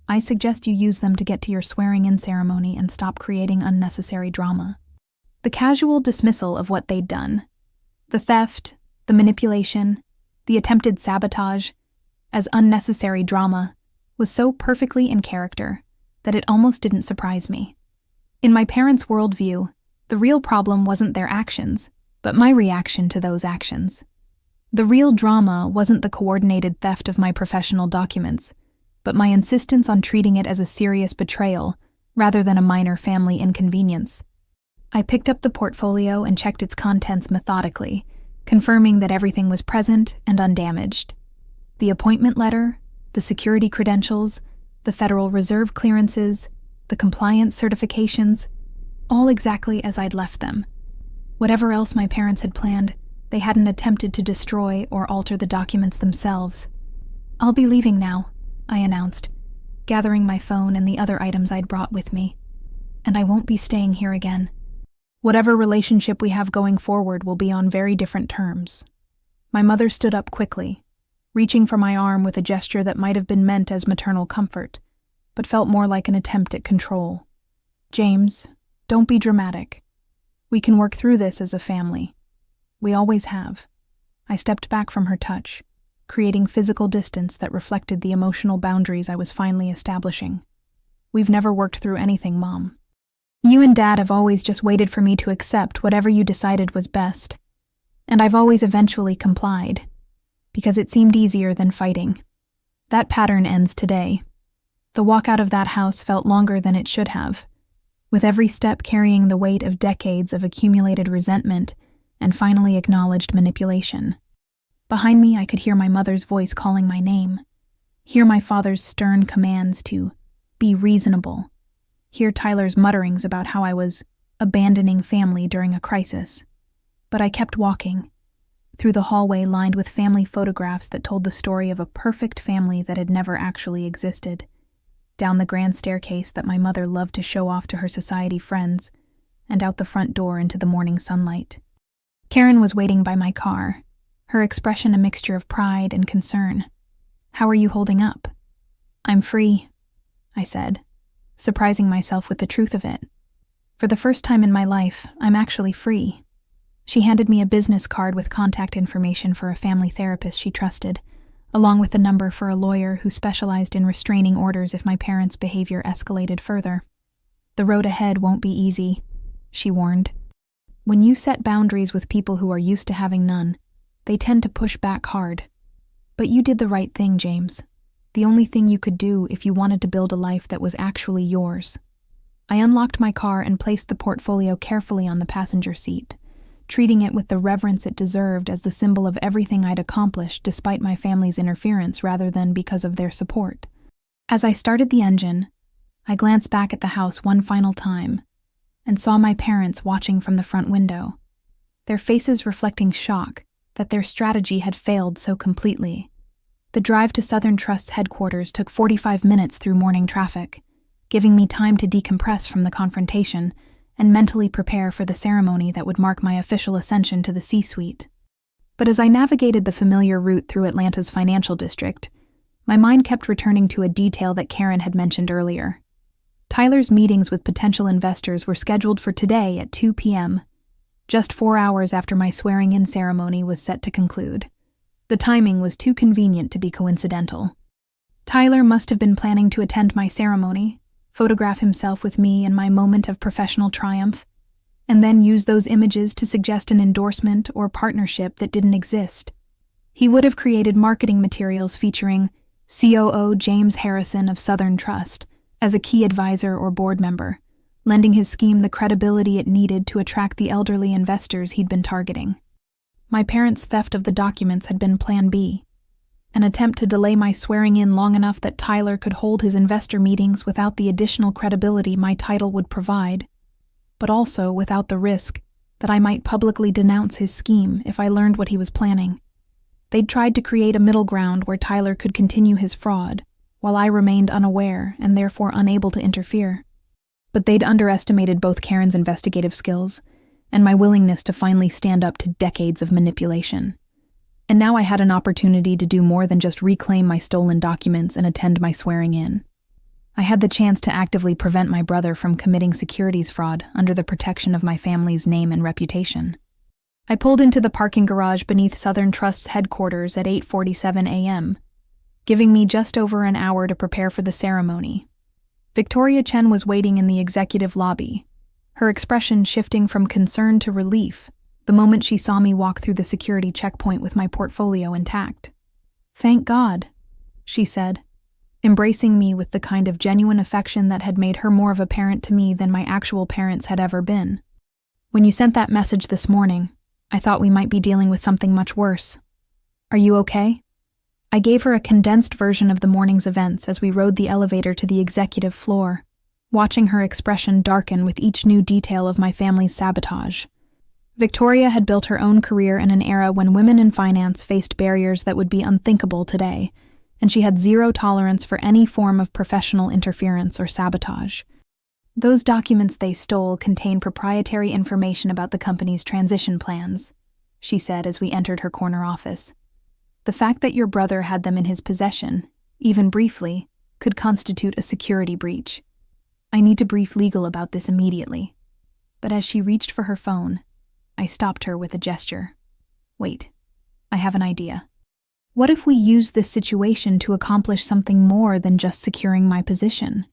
I suggest you use them to get to your swearing-in ceremony and stop creating unnecessary drama." The casual dismissal of what they'd done, the theft, the manipulation, the attempted sabotage, as unnecessary drama, was so perfectly in character that it almost didn't surprise me. In my parents' worldview, the real problem wasn't their actions, but my reaction to those actions. The real drama wasn't the coordinated theft of my professional documents, but my insistence on treating it as a serious betrayal rather than a minor family inconvenience. I picked up the portfolio and checked its contents methodically, confirming that everything was present and undamaged. The appointment letter, the security credentials, the Federal Reserve clearances, the compliance certifications, all exactly as I'd left them. Whatever else my parents had planned, they hadn't attempted to destroy or alter the documents themselves. "I'll be leaving now," I announced, gathering my phone and the other items I'd brought with me. "And I won't be staying here again. Whatever relationship we have going forward will be on very different terms." My mother stood up quickly, reaching for my arm with a gesture that might have been meant as maternal comfort, but felt more like an attempt at control. "James, don't be dramatic. We can work through this as a family. We always have." I stepped back from her touch, creating physical distance that reflected the emotional boundaries I was finally establishing. "We've never worked through anything, Mom. You and Dad have always just waited for me to accept whatever you decided was best. And I've always eventually complied, because it seemed easier than fighting. That pattern ends today. The walk out of that house felt longer than it should have, with every step carrying the weight of decades of accumulated resentment and finally acknowledged manipulation. Behind me, I could hear my mother's voice calling my name, hear my father's stern commands to be reasonable, hear Tyler's mutterings about how I was abandoning family during a crisis. But I kept walking, through the hallway lined with family photographs that told the story of a perfect family that had never actually existed, down the grand staircase that my mother loved to show off to her society friends, and out the front door into the morning sunlight. Karen was waiting by my car, her expression a mixture of pride and concern. "How are you holding up?" "I'm free," I said, surprising myself with the truth of it. For the first time in my life, I'm actually free. She handed me a business card with contact information for a family therapist she trusted, along with a number for a lawyer who specialized in restraining orders if my parents' behavior escalated further. "The road ahead won't be easy," she warned. "When you set boundaries with people who are used to having none, they tend to push back hard. But you did the right thing, James. The only thing you could do if you wanted to build a life that was actually yours." I unlocked my car and placed the portfolio carefully on the passenger seat, treating it with the reverence it deserved as the symbol of everything I'd accomplished despite my family's interference rather than because of their support. As I started the engine, I glanced back at the house one final time and saw my parents watching from the front window, their faces reflecting shock that their strategy had failed so completely. The drive to Southern Trust's headquarters took 45 minutes through morning traffic, giving me time to decompress from the confrontation and mentally prepare for the ceremony that would mark my official ascension to the C-suite. But as I navigated the familiar route through Atlanta's financial district, my mind kept returning to a detail that Karen had mentioned earlier. Tyler's meetings with potential investors were scheduled for today at 2 p.m., just 4 hours after my swearing-in ceremony was set to conclude. The timing was too convenient to be coincidental. Tyler must have been planning to attend my ceremony, photograph himself with me in my moment of professional triumph, and then use those images to suggest an endorsement or partnership that didn't exist. He would have created marketing materials featuring COO James Harrison of Southern Trust, as a key advisor or board member, lending his scheme the credibility it needed to attract the elderly investors he'd been targeting. My parents' theft of the documents had been Plan B, an attempt to delay my swearing in long enough that Tyler could hold his investor meetings without the additional credibility my title would provide, but also without the risk that I might publicly denounce his scheme if I learned what he was planning. They'd tried to create a middle ground where Tyler could continue his fraud, while I remained unaware and therefore unable to interfere. But they'd underestimated both Karen's investigative skills and my willingness to finally stand up to decades of manipulation. And now I had an opportunity to do more than just reclaim my stolen documents and attend my swearing in. I had the chance to actively prevent my brother from committing securities fraud under the protection of my family's name and reputation. I pulled into the parking garage beneath Southern Trust's headquarters at 8:47 a.m., giving me just over an hour to prepare for the ceremony. Victoria Chen was waiting in the executive lobby, her expression shifting from concern to relief the moment she saw me walk through the security checkpoint with my portfolio intact. "Thank God," she said, embracing me with the kind of genuine affection that had made her more of a parent to me than my actual parents had ever been. "When you sent that message this morning, I thought we might be dealing with something much worse. Are you okay?" I gave her a condensed version of the morning's events as we rode the elevator to the executive floor, watching her expression darken with each new detail of my family's sabotage. Victoria had built her own career in an era when women in finance faced barriers that would be unthinkable today, and she had zero tolerance for any form of professional interference or sabotage. "Those documents they stole contain proprietary information about the company's transition plans," she said as we entered her corner office. "The fact that your brother had them in his possession, even briefly, could constitute a security breach. I need to brief legal about this immediately." But as she reached for her phone, I stopped her with a gesture. "Wait, I have an idea. What if we use this situation to accomplish something more than just securing my position?"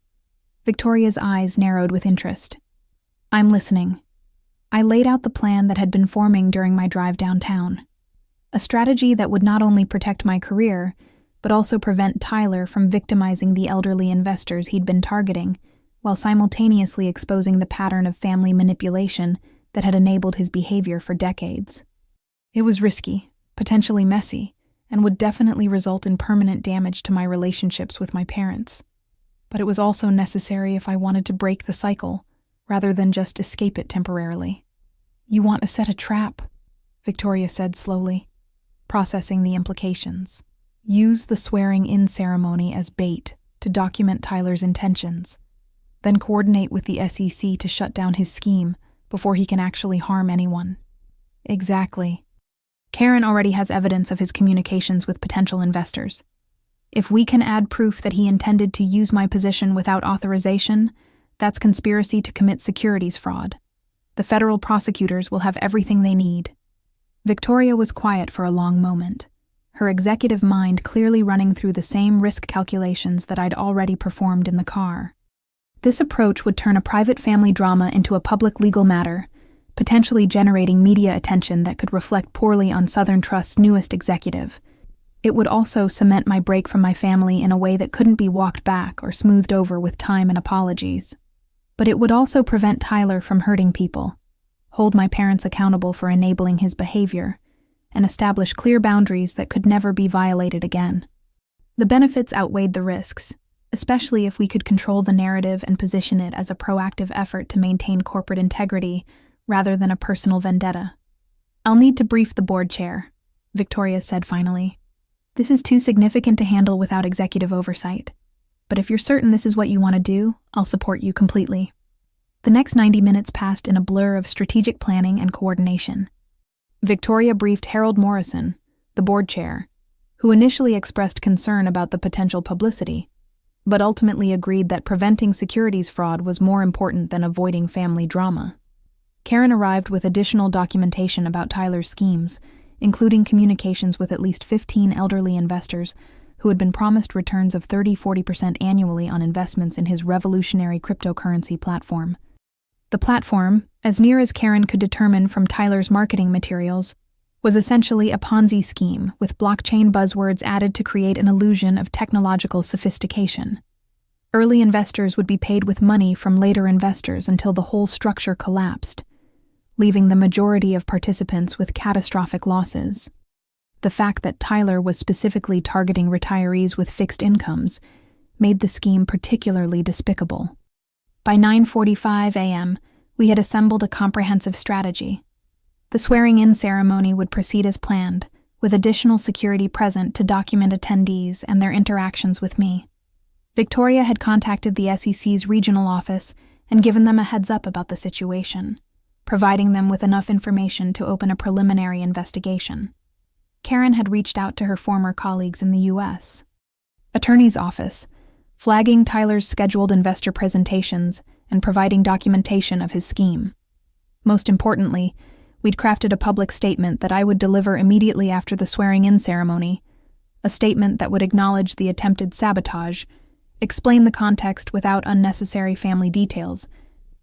Victoria's eyes narrowed with interest. "I'm listening." I laid out the plan that had been forming during my drive downtown. A strategy that would not only protect my career, but also prevent Tyler from victimizing the elderly investors he'd been targeting, while simultaneously exposing the pattern of family manipulation that had enabled his behavior for decades. It was risky, potentially messy, and would definitely result in permanent damage to my relationships with my parents. But it was also necessary if I wanted to break the cycle, rather than just escape it temporarily. "You want to set a trap," Victoria said slowly, processing the implications. "Use the swearing-in ceremony as bait to document Tyler's intentions, then coordinate with the SEC to shut down his scheme before he can actually harm anyone." "Exactly. Karen already has evidence of his communications with potential investors. If we can add proof that he intended to use my position without authorization, that's conspiracy to commit securities fraud. The federal prosecutors will have everything they need." Victoria was quiet for a long moment, her executive mind clearly running through the same risk calculations that I'd already performed in the car. This approach would turn a private family drama into a public legal matter, potentially generating media attention that could reflect poorly on Southern Trust's newest executive. It would also cement my break from my family in a way that couldn't be walked back or smoothed over with time and apologies. But it would also prevent Tyler from hurting people, hold my parents accountable for enabling his behavior, and establish clear boundaries that could never be violated again. The benefits outweighed the risks, especially if we could control the narrative and position it as a proactive effort to maintain corporate integrity rather than a personal vendetta. "I'll need to brief the board chair," Victoria said finally. "This is too significant to handle without executive oversight. But if you're certain this is what you want to do, I'll support you completely." The next 90 minutes passed in a blur of strategic planning and coordination. Victoria briefed Harold Morrison, the board chair, who initially expressed concern about the potential publicity, but ultimately agreed that preventing securities fraud was more important than avoiding family drama. Karen arrived with additional documentation about Tyler's schemes, including communications with at least 15 elderly investors who had been promised returns of 30-40% annually on investments in his revolutionary cryptocurrency platform. The platform, as near as Karen could determine from Tyler's marketing materials, was essentially a Ponzi scheme with blockchain buzzwords added to create an illusion of technological sophistication. Early investors would be paid with money from later investors until the whole structure collapsed, leaving the majority of participants with catastrophic losses. The fact that Tyler was specifically targeting retirees with fixed incomes made the scheme particularly despicable. By 9:45 a.m., we had assembled a comprehensive strategy. The swearing-in ceremony would proceed as planned, with additional security present to document attendees and their interactions with me. Victoria had contacted the SEC's regional office and given them a heads-up about the situation, providing them with enough information to open a preliminary investigation. Karen had reached out to her former colleagues in the U.S. Attorney's office, flagging Tyler's scheduled investor presentations and providing documentation of his scheme. Most importantly, we'd crafted a public statement that I would deliver immediately after the swearing-in ceremony, a statement that would acknowledge the attempted sabotage, explain the context without unnecessary family details,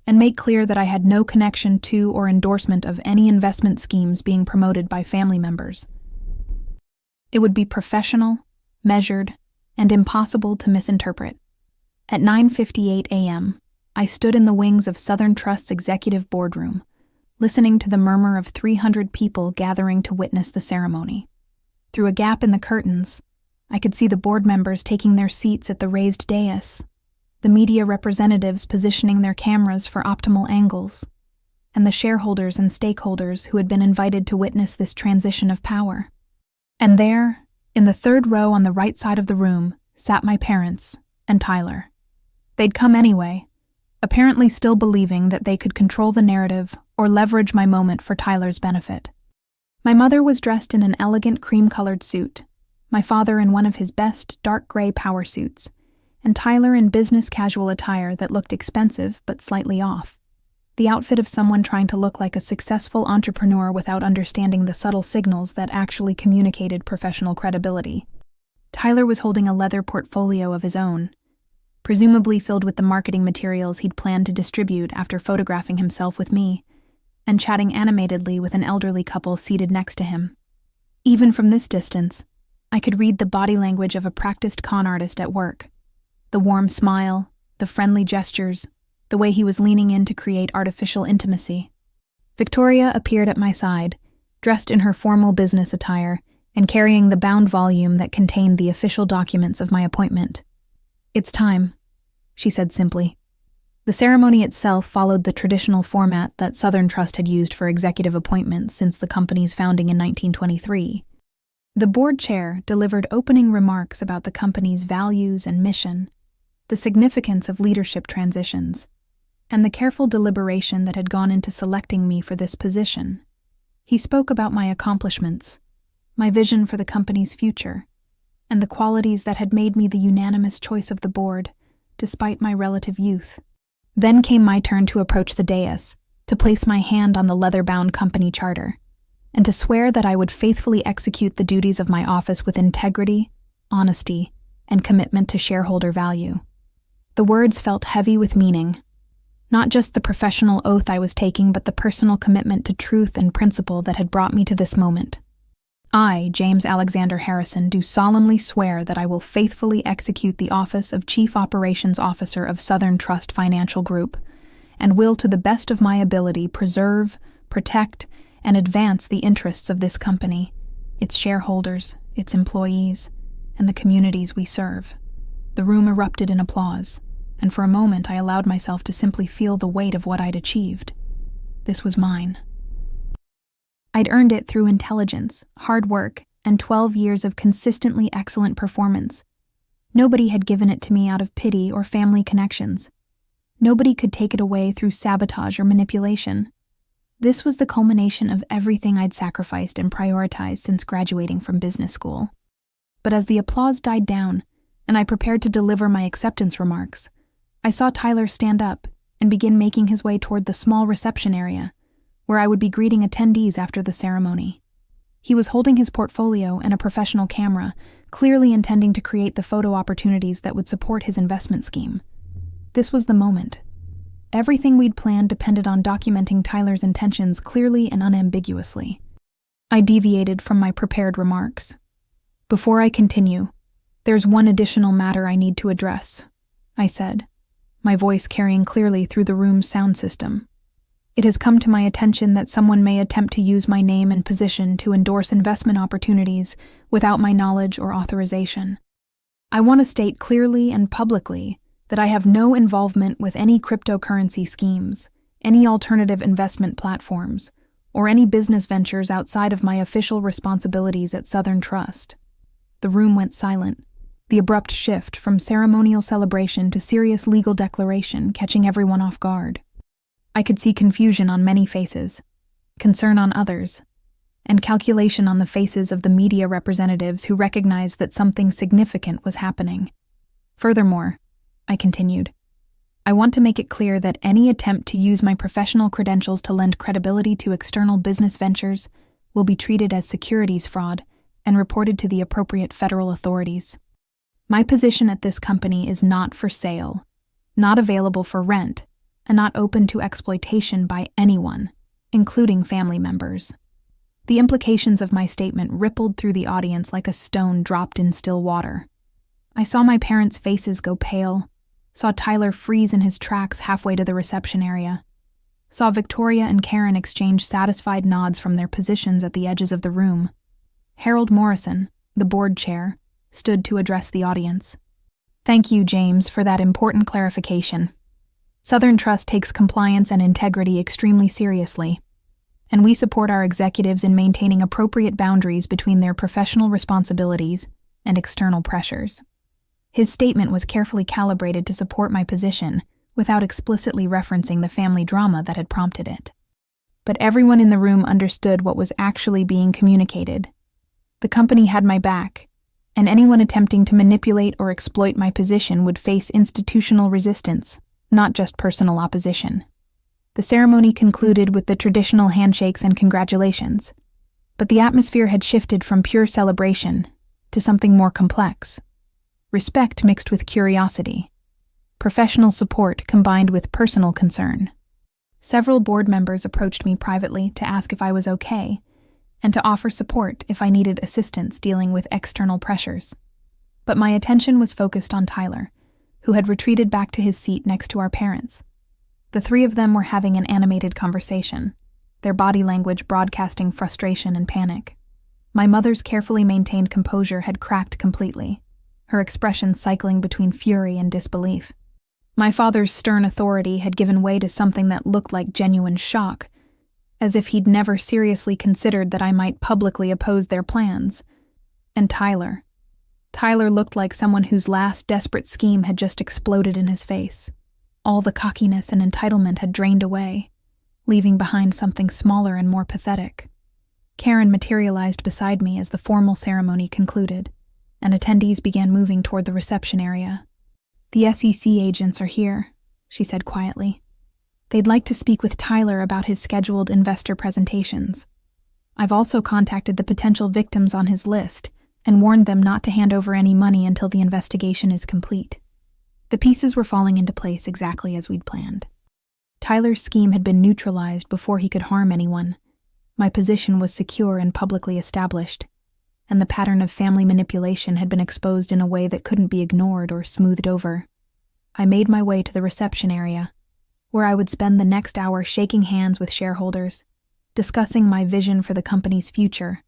and make clear that I had no connection to or endorsement of any investment schemes being promoted by family members. It would be professional, measured, and impossible to misinterpret. At 9:58 a.m., I stood in the wings of Southern Trust's executive boardroom, listening to the murmur of 300 people gathering to witness the ceremony. Through a gap in the curtains, I could see the board members taking their seats at the raised dais, the media representatives positioning their cameras for optimal angles, and the shareholders and stakeholders who had been invited to witness this transition of power. And there, in the third row on the right side of the room, sat my parents and Tyler. They'd come anyway, apparently still believing that they could control the narrative or leverage my moment for Tyler's benefit. My mother was dressed in an elegant cream-colored suit, my father in one of his best dark gray power suits, and Tyler in business casual attire that looked expensive but slightly off, the outfit of someone trying to look like a successful entrepreneur without understanding the subtle signals that actually communicated professional credibility. Tyler was holding a leather portfolio of his own, presumably filled with the marketing materials he'd planned to distribute after photographing himself with me, and chatting animatedly with an elderly couple seated next to him. Even from this distance, I could read the body language of a practiced con artist at work. The warm smile, the friendly gestures, the way he was leaning in to create artificial intimacy. Victoria appeared at my side, dressed in her formal business attire and carrying the bound volume that contained the official documents of my appointment. "It's time," she said simply. The ceremony itself followed the traditional format that Southern Trust had used for executive appointments since the company's founding in 1923. The board chair delivered opening remarks about the company's values and mission, the significance of leadership transitions, and the careful deliberation that had gone into selecting me for this position. He spoke about my accomplishments, my vision for the company's future, and the qualities that had made me the unanimous choice of the board, despite my relative youth. Then came my turn to approach the dais, to place my hand on the leather-bound company charter, and to swear that I would faithfully execute the duties of my office with integrity, honesty, and commitment to shareholder value. The words felt heavy with meaning, not just the professional oath I was taking, but the personal commitment to truth and principle that had brought me to this moment. I, James Alexander Harrison, do solemnly swear that I will faithfully execute the office of Chief Operations Officer of Southern Trust Financial Group, and will to the best of my ability preserve, protect, and advance the interests of this company, its shareholders, its employees, and the communities we serve. The room erupted in applause, and for a moment I allowed myself to simply feel the weight of what I'd achieved. This was mine. I'd earned it through intelligence, hard work, and 12 years of consistently excellent performance. Nobody had given it to me out of pity or family connections. Nobody could take it away through sabotage or manipulation. This was the culmination of everything I'd sacrificed and prioritized since graduating from business school. But as the applause died down, and I prepared to deliver my acceptance remarks, I saw Tyler stand up and begin making his way toward the small reception area, where I would be greeting attendees after the ceremony. He was holding his portfolio and a professional camera, clearly intending to create the photo opportunities that would support his investment scheme. This was the moment. Everything we'd planned depended on documenting Tyler's intentions clearly and unambiguously. I deviated from my prepared remarks. Before I continue, there's one additional matter I need to address, I said, my voice carrying clearly through the room's sound system. It has come to my attention that someone may attempt to use my name and position to endorse investment opportunities without my knowledge or authorization. I want to state clearly and publicly that I have no involvement with any cryptocurrency schemes, any alternative investment platforms, or any business ventures outside of my official responsibilities at Southern Trust. The room went silent, the abrupt shift from ceremonial celebration to serious legal declaration catching everyone off guard. I could see confusion on many faces, concern on others, and calculation on the faces of the media representatives who recognized that something significant was happening. Furthermore, I continued, I want to make it clear that any attempt to use my professional credentials to lend credibility to external business ventures will be treated as securities fraud and reported to the appropriate federal authorities. My position at this company is not for sale, not available for rent, and not open to exploitation by anyone, including family members. The implications of my statement rippled through the audience like a stone dropped in still water. I saw my parents' faces go pale, saw Tyler freeze in his tracks halfway to the reception area, saw Victoria and Karen exchange satisfied nods from their positions at the edges of the room. Harold Morrison, the board chair, stood to address the audience. Thank you, James, for that important clarification. Southern Trust takes compliance and integrity extremely seriously, and we support our executives in maintaining appropriate boundaries between their professional responsibilities and external pressures. His statement was carefully calibrated to support my position without explicitly referencing the family drama that had prompted it. But everyone in the room understood what was actually being communicated. The company had my back, and anyone attempting to manipulate or exploit my position would face institutional resistance, not just personal opposition. The ceremony concluded with the traditional handshakes and congratulations, but the atmosphere had shifted from pure celebration to something more complex. Respect mixed with curiosity. Professional support combined with personal concern. Several board members approached me privately to ask if I was okay, and to offer support if I needed assistance dealing with external pressures. But my attention was focused on Tyler, who had retreated back to his seat next to our parents. The three of them were having an animated conversation, their body language broadcasting frustration and panic. My mother's carefully maintained composure had cracked completely, her expression cycling between fury and disbelief. My father's stern authority had given way to something that looked like genuine shock, as if he'd never seriously considered that I might publicly oppose their plans. And Tyler looked like someone whose last desperate scheme had just exploded in his face. All the cockiness and entitlement had drained away, leaving behind something smaller and more pathetic. Karen materialized beside me as the formal ceremony concluded, and attendees began moving toward the reception area. The SEC agents are here, she said quietly. They'd like to speak with Tyler about his scheduled investor presentations. I've also contacted the potential victims on his list and warned them not to hand over any money until the investigation is complete. The pieces were falling into place exactly as we'd planned. Tyler's scheme had been neutralized before he could harm anyone. My position was secure and publicly established, and the pattern of family manipulation had been exposed in a way that couldn't be ignored or smoothed over. I made my way to the reception area, where I would spend the next hour shaking hands with shareholders, discussing my vision for the company's future,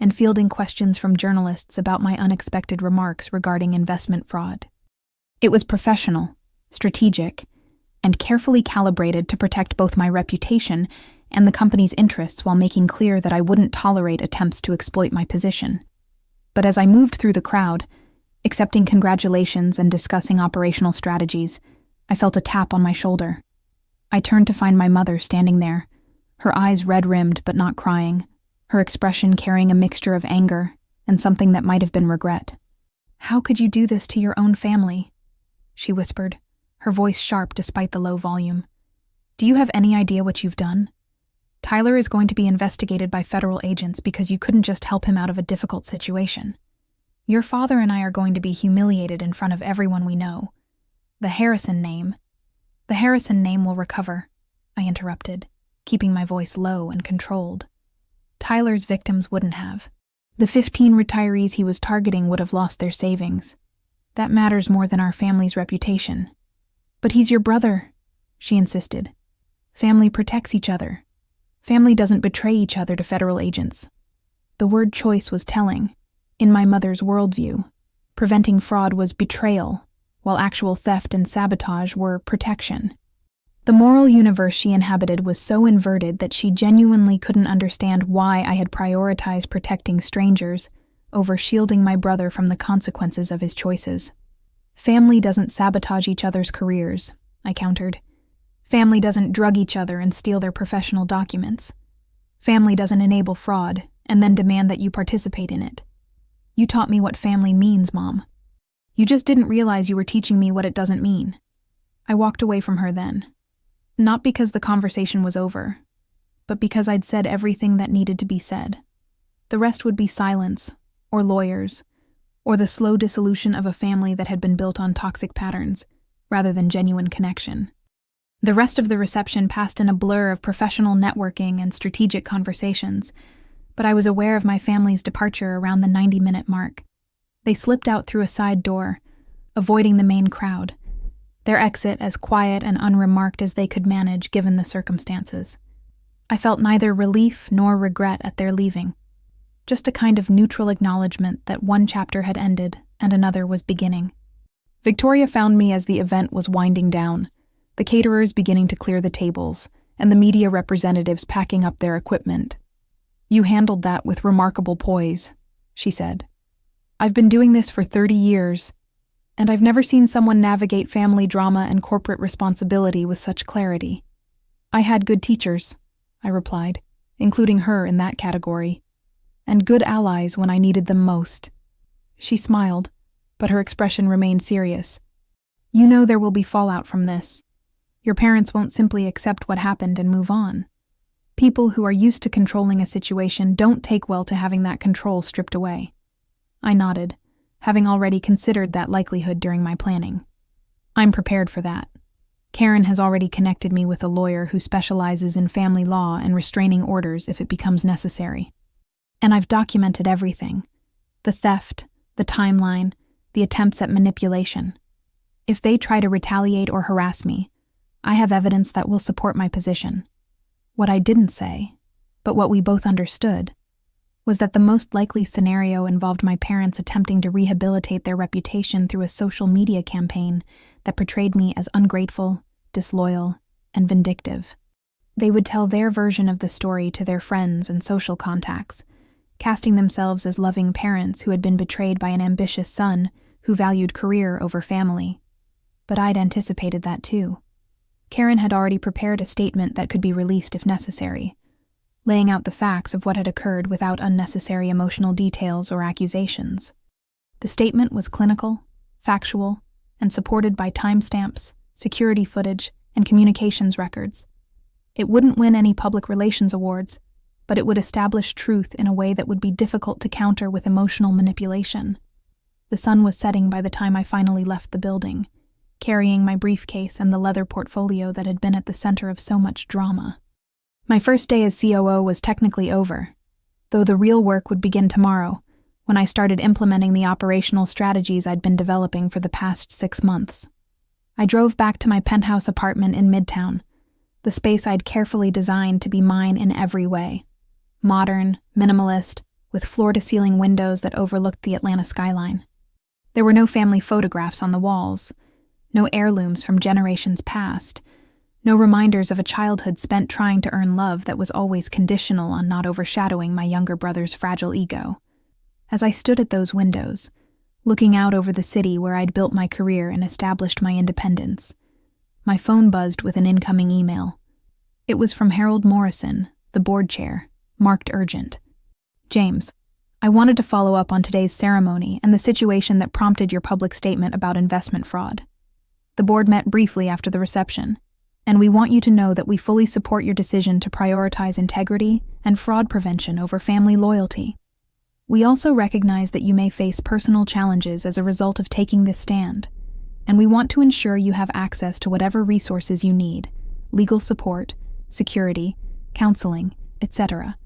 and fielding questions from journalists about my unexpected remarks regarding investment fraud. It was professional, strategic, and carefully calibrated to protect both my reputation and the company's interests while making clear that I wouldn't tolerate attempts to exploit my position. But as I moved through the crowd, accepting congratulations and discussing operational strategies, I felt a tap on my shoulder. I turned to find my mother standing there, her eyes red-rimmed but not crying, her expression carrying a mixture of anger and something that might have been regret. "How could you do this to your own family?" she whispered, her voice sharp despite the low volume. "Do you have any idea what you've done? Tyler is going to be investigated by federal agents because you couldn't just help him out of a difficult situation. Your father and I are going to be humiliated in front of everyone we know. The Harrison name will recover," I interrupted, keeping my voice low and controlled. Tyler's victims wouldn't have. The 15 retirees he was targeting would have lost their savings. That matters more than our family's reputation. But he's your brother, she insisted. Family protects each other. Family doesn't betray each other to federal agents. The word choice was telling. In my mother's worldview, preventing fraud was betrayal, while actual theft and sabotage were protection. The moral universe she inhabited was so inverted that she genuinely couldn't understand why I had prioritized protecting strangers over shielding my brother from the consequences of his choices. Family doesn't sabotage each other's careers, I countered. Family doesn't drug each other and steal their professional documents. Family doesn't enable fraud and then demand that you participate in it. You taught me what family means, Mom. You just didn't realize you were teaching me what it doesn't mean. I walked away from her then. Not because the conversation was over, but because I'd said everything that needed to be said. The rest would be silence, or lawyers, or the slow dissolution of a family that had been built on toxic patterns, rather than genuine connection. The rest of the reception passed in a blur of professional networking and strategic conversations, but I was aware of my family's departure around the 90-minute mark. They slipped out through a side door, avoiding the main crowd, their exit as quiet and unremarked as they could manage given the circumstances. I felt neither relief nor regret at their leaving, just a kind of neutral acknowledgement that one chapter had ended and another was beginning. Victoria found me as the event was winding down, the caterers beginning to clear the tables, and the media representatives packing up their equipment. "You handled that with remarkable poise," she said. "I've been doing this for 30 years, and I've never seen someone navigate family drama and corporate responsibility with such clarity." "I had good teachers," I replied, including her in that category, "and good allies when I needed them most." She smiled, but her expression remained serious. "You know there will be fallout from this. Your parents won't simply accept what happened and move on. People who are used to controlling a situation don't take well to having that control stripped away." I nodded, having already considered that likelihood during my planning. "I'm prepared for that. Karen has already connected me with a lawyer who specializes in family law and restraining orders if it becomes necessary. And I've documented everything. The theft, the timeline, the attempts at manipulation. If they try to retaliate or harass me, I have evidence that will support my position. What I didn't say, but what we both understood, was that the most likely scenario involved my parents attempting to rehabilitate their reputation through a social media campaign that portrayed me as ungrateful, disloyal, and vindictive. They would tell their version of the story to their friends and social contacts, casting themselves as loving parents who had been betrayed by an ambitious son who valued career over family. But I'd anticipated that too. Karen had already prepared a statement that could be released if necessary, laying out the facts of what had occurred without unnecessary emotional details or accusations. The statement was clinical, factual, and supported by timestamps, security footage, and communications records. It wouldn't win any public relations awards, but it would establish truth in a way that would be difficult to counter with emotional manipulation. The sun was setting by the time I finally left the building, carrying my briefcase and the leather portfolio that had been at the center of so much drama. My first day as COO was technically over, though the real work would begin tomorrow, when I started implementing the operational strategies I'd been developing for the past 6 months. I drove back to my penthouse apartment in Midtown, the space I'd carefully designed to be mine in every way. Modern, minimalist, with floor-to-ceiling windows that overlooked the Atlanta skyline. There were no family photographs on the walls, no heirlooms from generations past, no reminders of a childhood spent trying to earn love that was always conditional on not overshadowing my younger brother's fragile ego. As I stood at those windows, looking out over the city where I'd built my career and established my independence, my phone buzzed with an incoming email. It was from Harold Morrison, the board chair, marked urgent. "James, I wanted to follow up on today's ceremony and the situation that prompted your public statement about investment fraud. The board met briefly after the reception, and we want you to know that we fully support your decision to prioritize integrity and fraud prevention over family loyalty. We also recognize that you may face personal challenges as a result of taking this stand, and we want to ensure you have access to whatever resources you need, legal support, security, counseling, etc.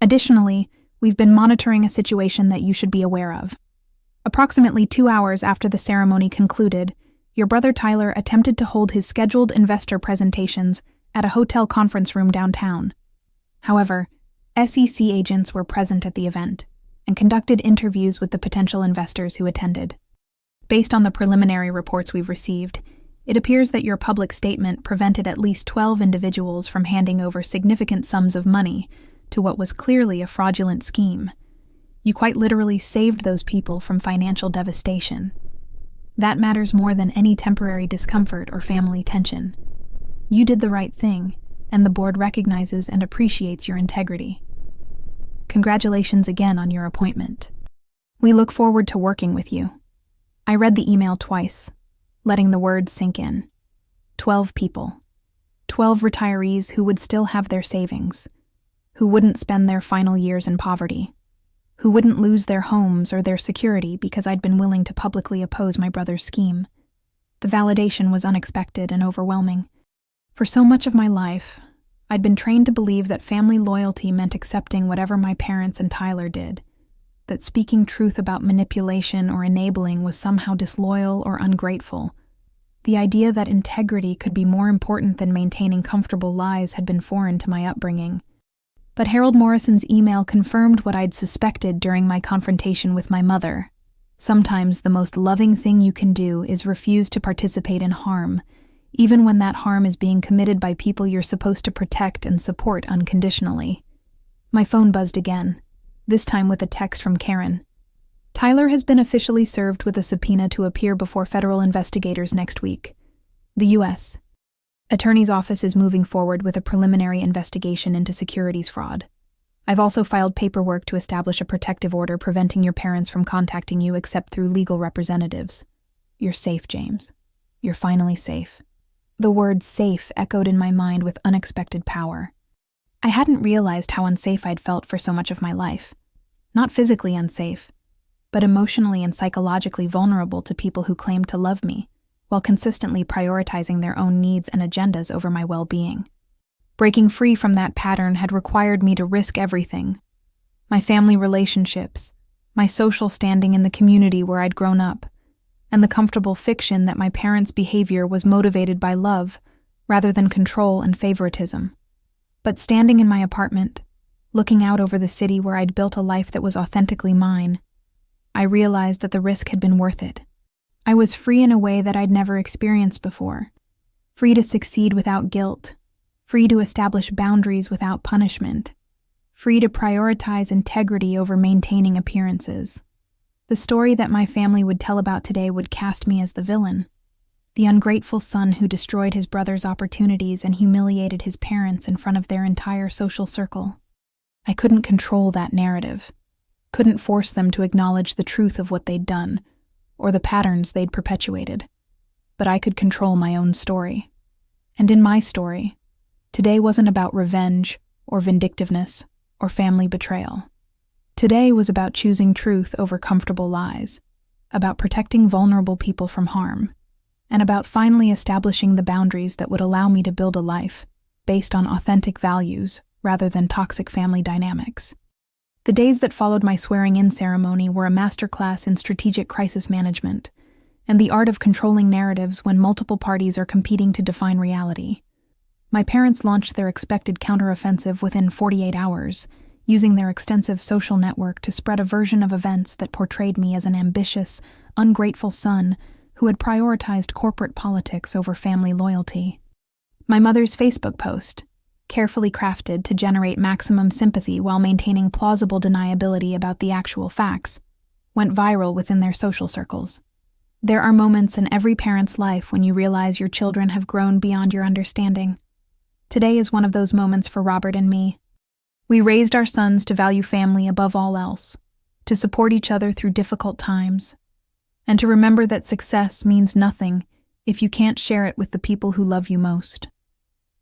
Additionally, we've been monitoring a situation that you should be aware of. Approximately 2 hours after the ceremony concluded, your brother Tyler attempted to hold his scheduled investor presentations at a hotel conference room downtown. However, SEC agents were present at the event and conducted interviews with the potential investors who attended. Based on the preliminary reports we've received, it appears that your public statement prevented at least 12 individuals from handing over significant sums of money to what was clearly a fraudulent scheme. You quite literally saved those people from financial devastation. That matters more than any temporary discomfort or family tension. You did the right thing, and the board recognizes and appreciates your integrity. Congratulations again on your appointment. We look forward to working with you. I read the email twice, letting the words sink in. 12 people. 12 retirees who would still have their savings, who wouldn't spend their final years in poverty, who wouldn't lose their homes or their security because I'd been willing to publicly oppose my brother's scheme. The validation was unexpected and overwhelming. For so much of my life, I'd been trained to believe that family loyalty meant accepting whatever my parents and Tyler did, that speaking truth about manipulation or enabling was somehow disloyal or ungrateful. The idea that integrity could be more important than maintaining comfortable lies had been foreign to my upbringing. But Harold Morrison's email confirmed what I'd suspected during my confrontation with my mother. Sometimes the most loving thing you can do is refuse to participate in harm, even when that harm is being committed by people you're supposed to protect and support unconditionally. My phone buzzed again, this time with a text from Karen. Tyler has been officially served with a subpoena to appear before federal investigators next week. The U.S. Attorney's Office is moving forward with a preliminary investigation into securities fraud. I've also filed paperwork to establish a protective order preventing your parents from contacting you except through legal representatives. You're safe, James. You're finally safe. The word safe echoed in my mind with unexpected power. I hadn't realized how unsafe I'd felt for so much of my life. Not physically unsafe, but emotionally and psychologically vulnerable to people who claimed to love me, while consistently prioritizing their own needs and agendas over my well-being. Breaking free from that pattern had required me to risk everything. My family relationships, my social standing in the community where I'd grown up, and the comfortable fiction that my parents' behavior was motivated by love rather than control and favoritism. But standing in my apartment, looking out over the city where I'd built a life that was authentically mine, I realized that the risk had been worth it. I was free in a way that I'd never experienced before. Free to succeed without guilt. Free to establish boundaries without punishment. Free to prioritize integrity over maintaining appearances. The story that my family would tell about today would cast me as the villain. The ungrateful son who destroyed his brother's opportunities and humiliated his parents in front of their entire social circle. I couldn't control that narrative. Couldn't force them to acknowledge the truth of what they'd done, or the patterns they'd perpetuated. But I could control my own story. And in my story, today wasn't about revenge, or vindictiveness, or family betrayal. Today was about choosing truth over comfortable lies, about protecting vulnerable people from harm, and about finally establishing the boundaries that would allow me to build a life based on authentic values rather than toxic family dynamics. The days that followed my swearing-in ceremony were a masterclass in strategic crisis management and the art of controlling narratives when multiple parties are competing to define reality. My parents launched their expected counteroffensive within 48 hours, using their extensive social network to spread a version of events that portrayed me as an ambitious, ungrateful son who had prioritized corporate politics over family loyalty. My mother's Facebook post, carefully crafted to generate maximum sympathy while maintaining plausible deniability about the actual facts, went viral within their social circles. There are moments in every parent's life when you realize your children have grown beyond your understanding. Today is one of those moments for Robert and me. We raised our sons to value family above all else, to support each other through difficult times, and to remember that success means nothing if you can't share it with the people who love you most.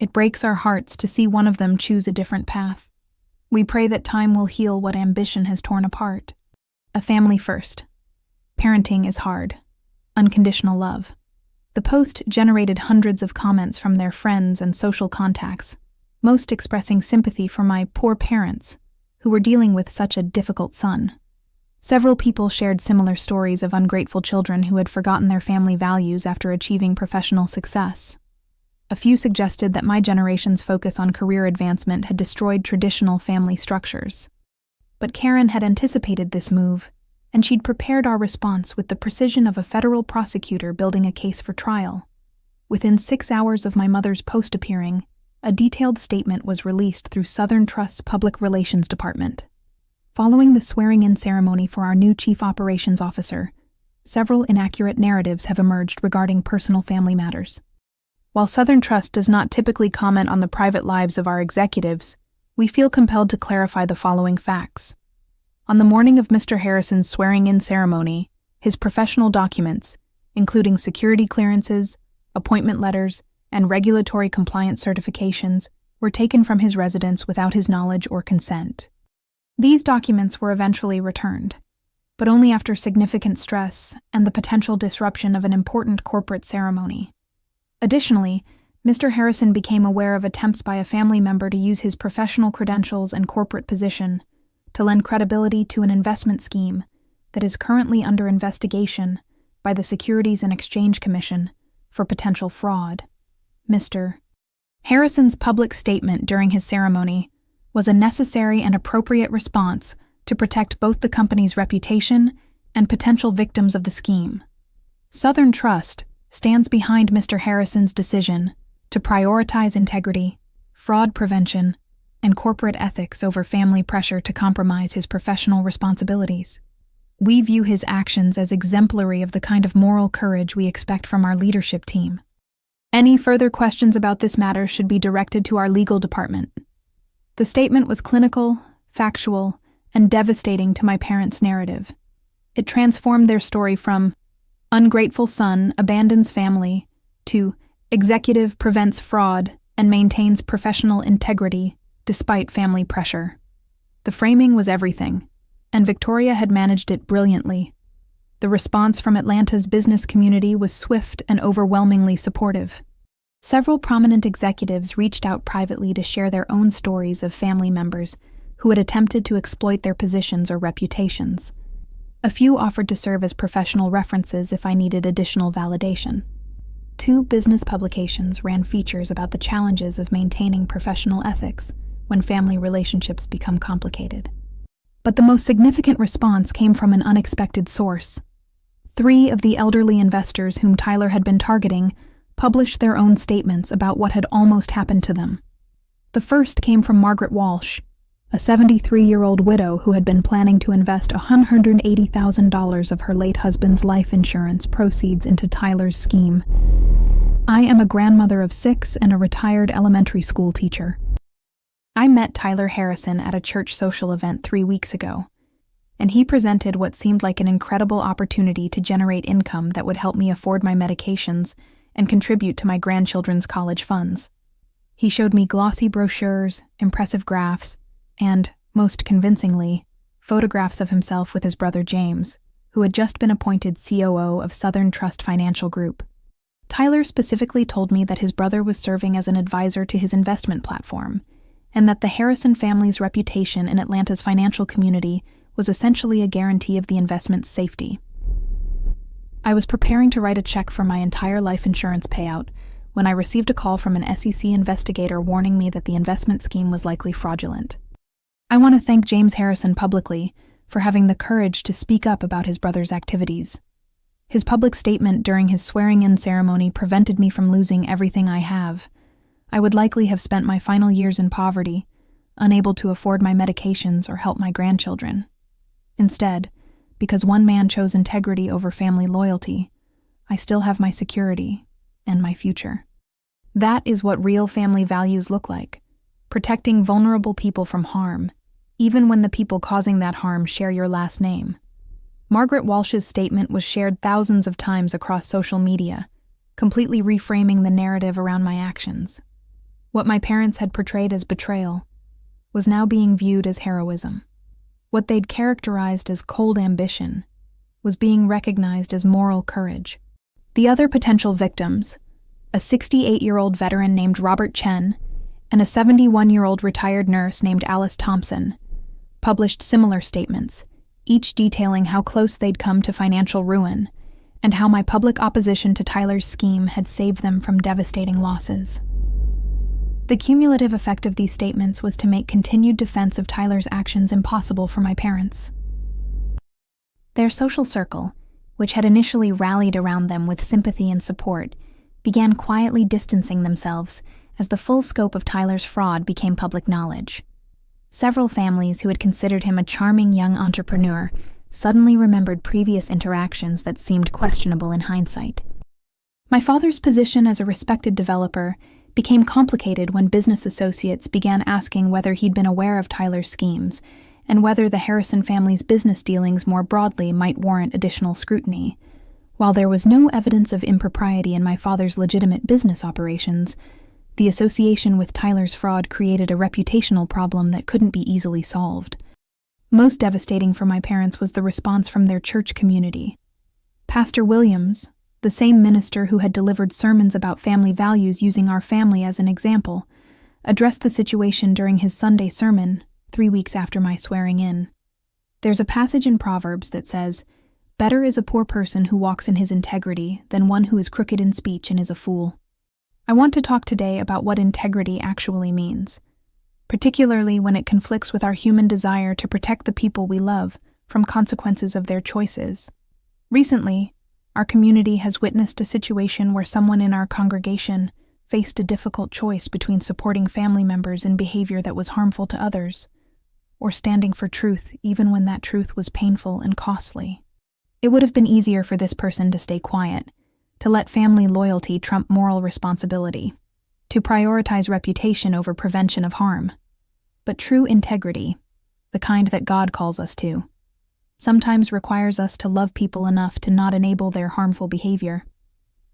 It breaks our hearts to see one of them choose a different path. We pray that time will heal what ambition has torn apart. A family first. Parenting is hard. Unconditional love. The post generated hundreds of comments from their friends and social contacts, most expressing sympathy for my poor parents, who were dealing with such a difficult son. Several people shared similar stories of ungrateful children who had forgotten their family values after achieving professional success. A few suggested that my generation's focus on career advancement had destroyed traditional family structures. But Karen had anticipated this move, and she'd prepared our response with the precision of a federal prosecutor building a case for trial. Within 6 hours of my mother's post appearing, a detailed statement was released through Southern Trust's Public Relations Department. Following the swearing-in ceremony for our new Chief Operations Officer, several inaccurate narratives have emerged regarding personal family matters. While Southern Trust does not typically comment on the private lives of our executives, we feel compelled to clarify the following facts. On the morning of Mr. Harrison's swearing-in ceremony, his professional documents, including security clearances, appointment letters, and regulatory compliance certifications, were taken from his residence without his knowledge or consent. These documents were eventually returned, but only after significant stress and the potential disruption of an important corporate ceremony. Additionally, Mr. Harrison became aware of attempts by a family member to use his professional credentials and corporate position to lend credibility to an investment scheme that is currently under investigation by the Securities and Exchange Commission for potential fraud. Mr. Harrison's public statement during his ceremony was a necessary and appropriate response to protect both the company's reputation and potential victims of the scheme. Southern Trust stands behind Mr. Harrison's decision to prioritize integrity, fraud prevention, and corporate ethics over family pressure to compromise his professional responsibilities. We view his actions as exemplary of the kind of moral courage we expect from our leadership team. Any further questions about this matter should be directed to our legal department. The statement was clinical, factual, and devastating to my parents' narrative. It transformed their story from ungrateful son abandons family to executive prevents fraud and maintains professional integrity despite family pressure. The framing was everything, and Victoria had managed it brilliantly. The response from Atlanta's business community was swift and overwhelmingly supportive. Several prominent executives reached out privately to share their own stories of family members who had attempted to exploit their positions or reputations. A few offered to serve as professional references if I needed additional validation. 2 business publications ran features about the challenges of maintaining professional ethics when family relationships become complicated. But the most significant response came from an unexpected source. 3 of the elderly investors whom Tyler had been targeting published their own statements about what had almost happened to them. The first came from Margaret Walsh, a 73-year-old widow who had been planning to invest $180,000 of her late husband's life insurance proceeds into Tyler's scheme. I am a grandmother of 6 and a retired elementary school teacher. I met Tyler Harrison at a church social event 3 weeks ago, and he presented what seemed like an incredible opportunity to generate income that would help me afford my medications and contribute to my grandchildren's college funds. He showed me glossy brochures, impressive graphs, and, most convincingly, photographs of himself with his brother James, who had just been appointed COO of Southern Trust Financial Group. Tyler specifically told me that his brother was serving as an advisor to his investment platform, and that the Harrison family's reputation in Atlanta's financial community was essentially a guarantee of the investment's safety. I was preparing to write a check for my entire life insurance payout when I received a call from an SEC investigator warning me that the investment scheme was likely fraudulent. I want to thank James Harrison publicly for having the courage to speak up about his brother's activities. His public statement during his swearing-in ceremony prevented me from losing everything I have. I would likely have spent my final years in poverty, unable to afford my medications or help my grandchildren. Instead, because one man chose integrity over family loyalty, I still have my security and my future. That is what real family values look like, protecting vulnerable people from harm, even when the people causing that harm share your last name. Margaret Walsh's statement was shared thousands of times across social media, completely reframing the narrative around my actions. What my parents had portrayed as betrayal was now being viewed as heroism. What they'd characterized as cold ambition was being recognized as moral courage. The other potential victims, a 68-year-old veteran named Robert Chen and a 71-year-old retired nurse named Alice Thompson, published similar statements, each detailing how close they'd come to financial ruin, and how my public opposition to Tyler's scheme had saved them from devastating losses. The cumulative effect of these statements was to make continued defense of Tyler's actions impossible for my parents. Their social circle, which had initially rallied around them with sympathy and support, began quietly distancing themselves as the full scope of Tyler's fraud became public knowledge. Several families who had considered him a charming young entrepreneur suddenly remembered previous interactions that seemed questionable in hindsight. My father's position as a respected developer became complicated when business associates began asking whether he'd been aware of Tyler's schemes and whether the Harrison family's business dealings more broadly might warrant additional scrutiny. While there was no evidence of impropriety in my father's legitimate business operations, the association with Tyler's fraud created a reputational problem that couldn't be easily solved. Most devastating for my parents was the response from their church community. Pastor Williams, the same minister who had delivered sermons about family values using our family as an example, addressed the situation during his Sunday sermon 3 weeks after my swearing in. There's a passage in Proverbs that says, "Better is a poor person who walks in his integrity than one who is crooked in speech and is a fool." I want to talk today about what integrity actually means, particularly when it conflicts with our human desire to protect the people we love from consequences of their choices. Recently, our community has witnessed a situation where someone in our congregation faced a difficult choice between supporting family members in behavior that was harmful to others, or standing for truth even when that truth was painful and costly. It would have been easier for this person to stay quiet, to let family loyalty trump moral responsibility, to prioritize reputation over prevention of harm. But true integrity, the kind that God calls us to, sometimes requires us to love people enough to not enable their harmful behavior.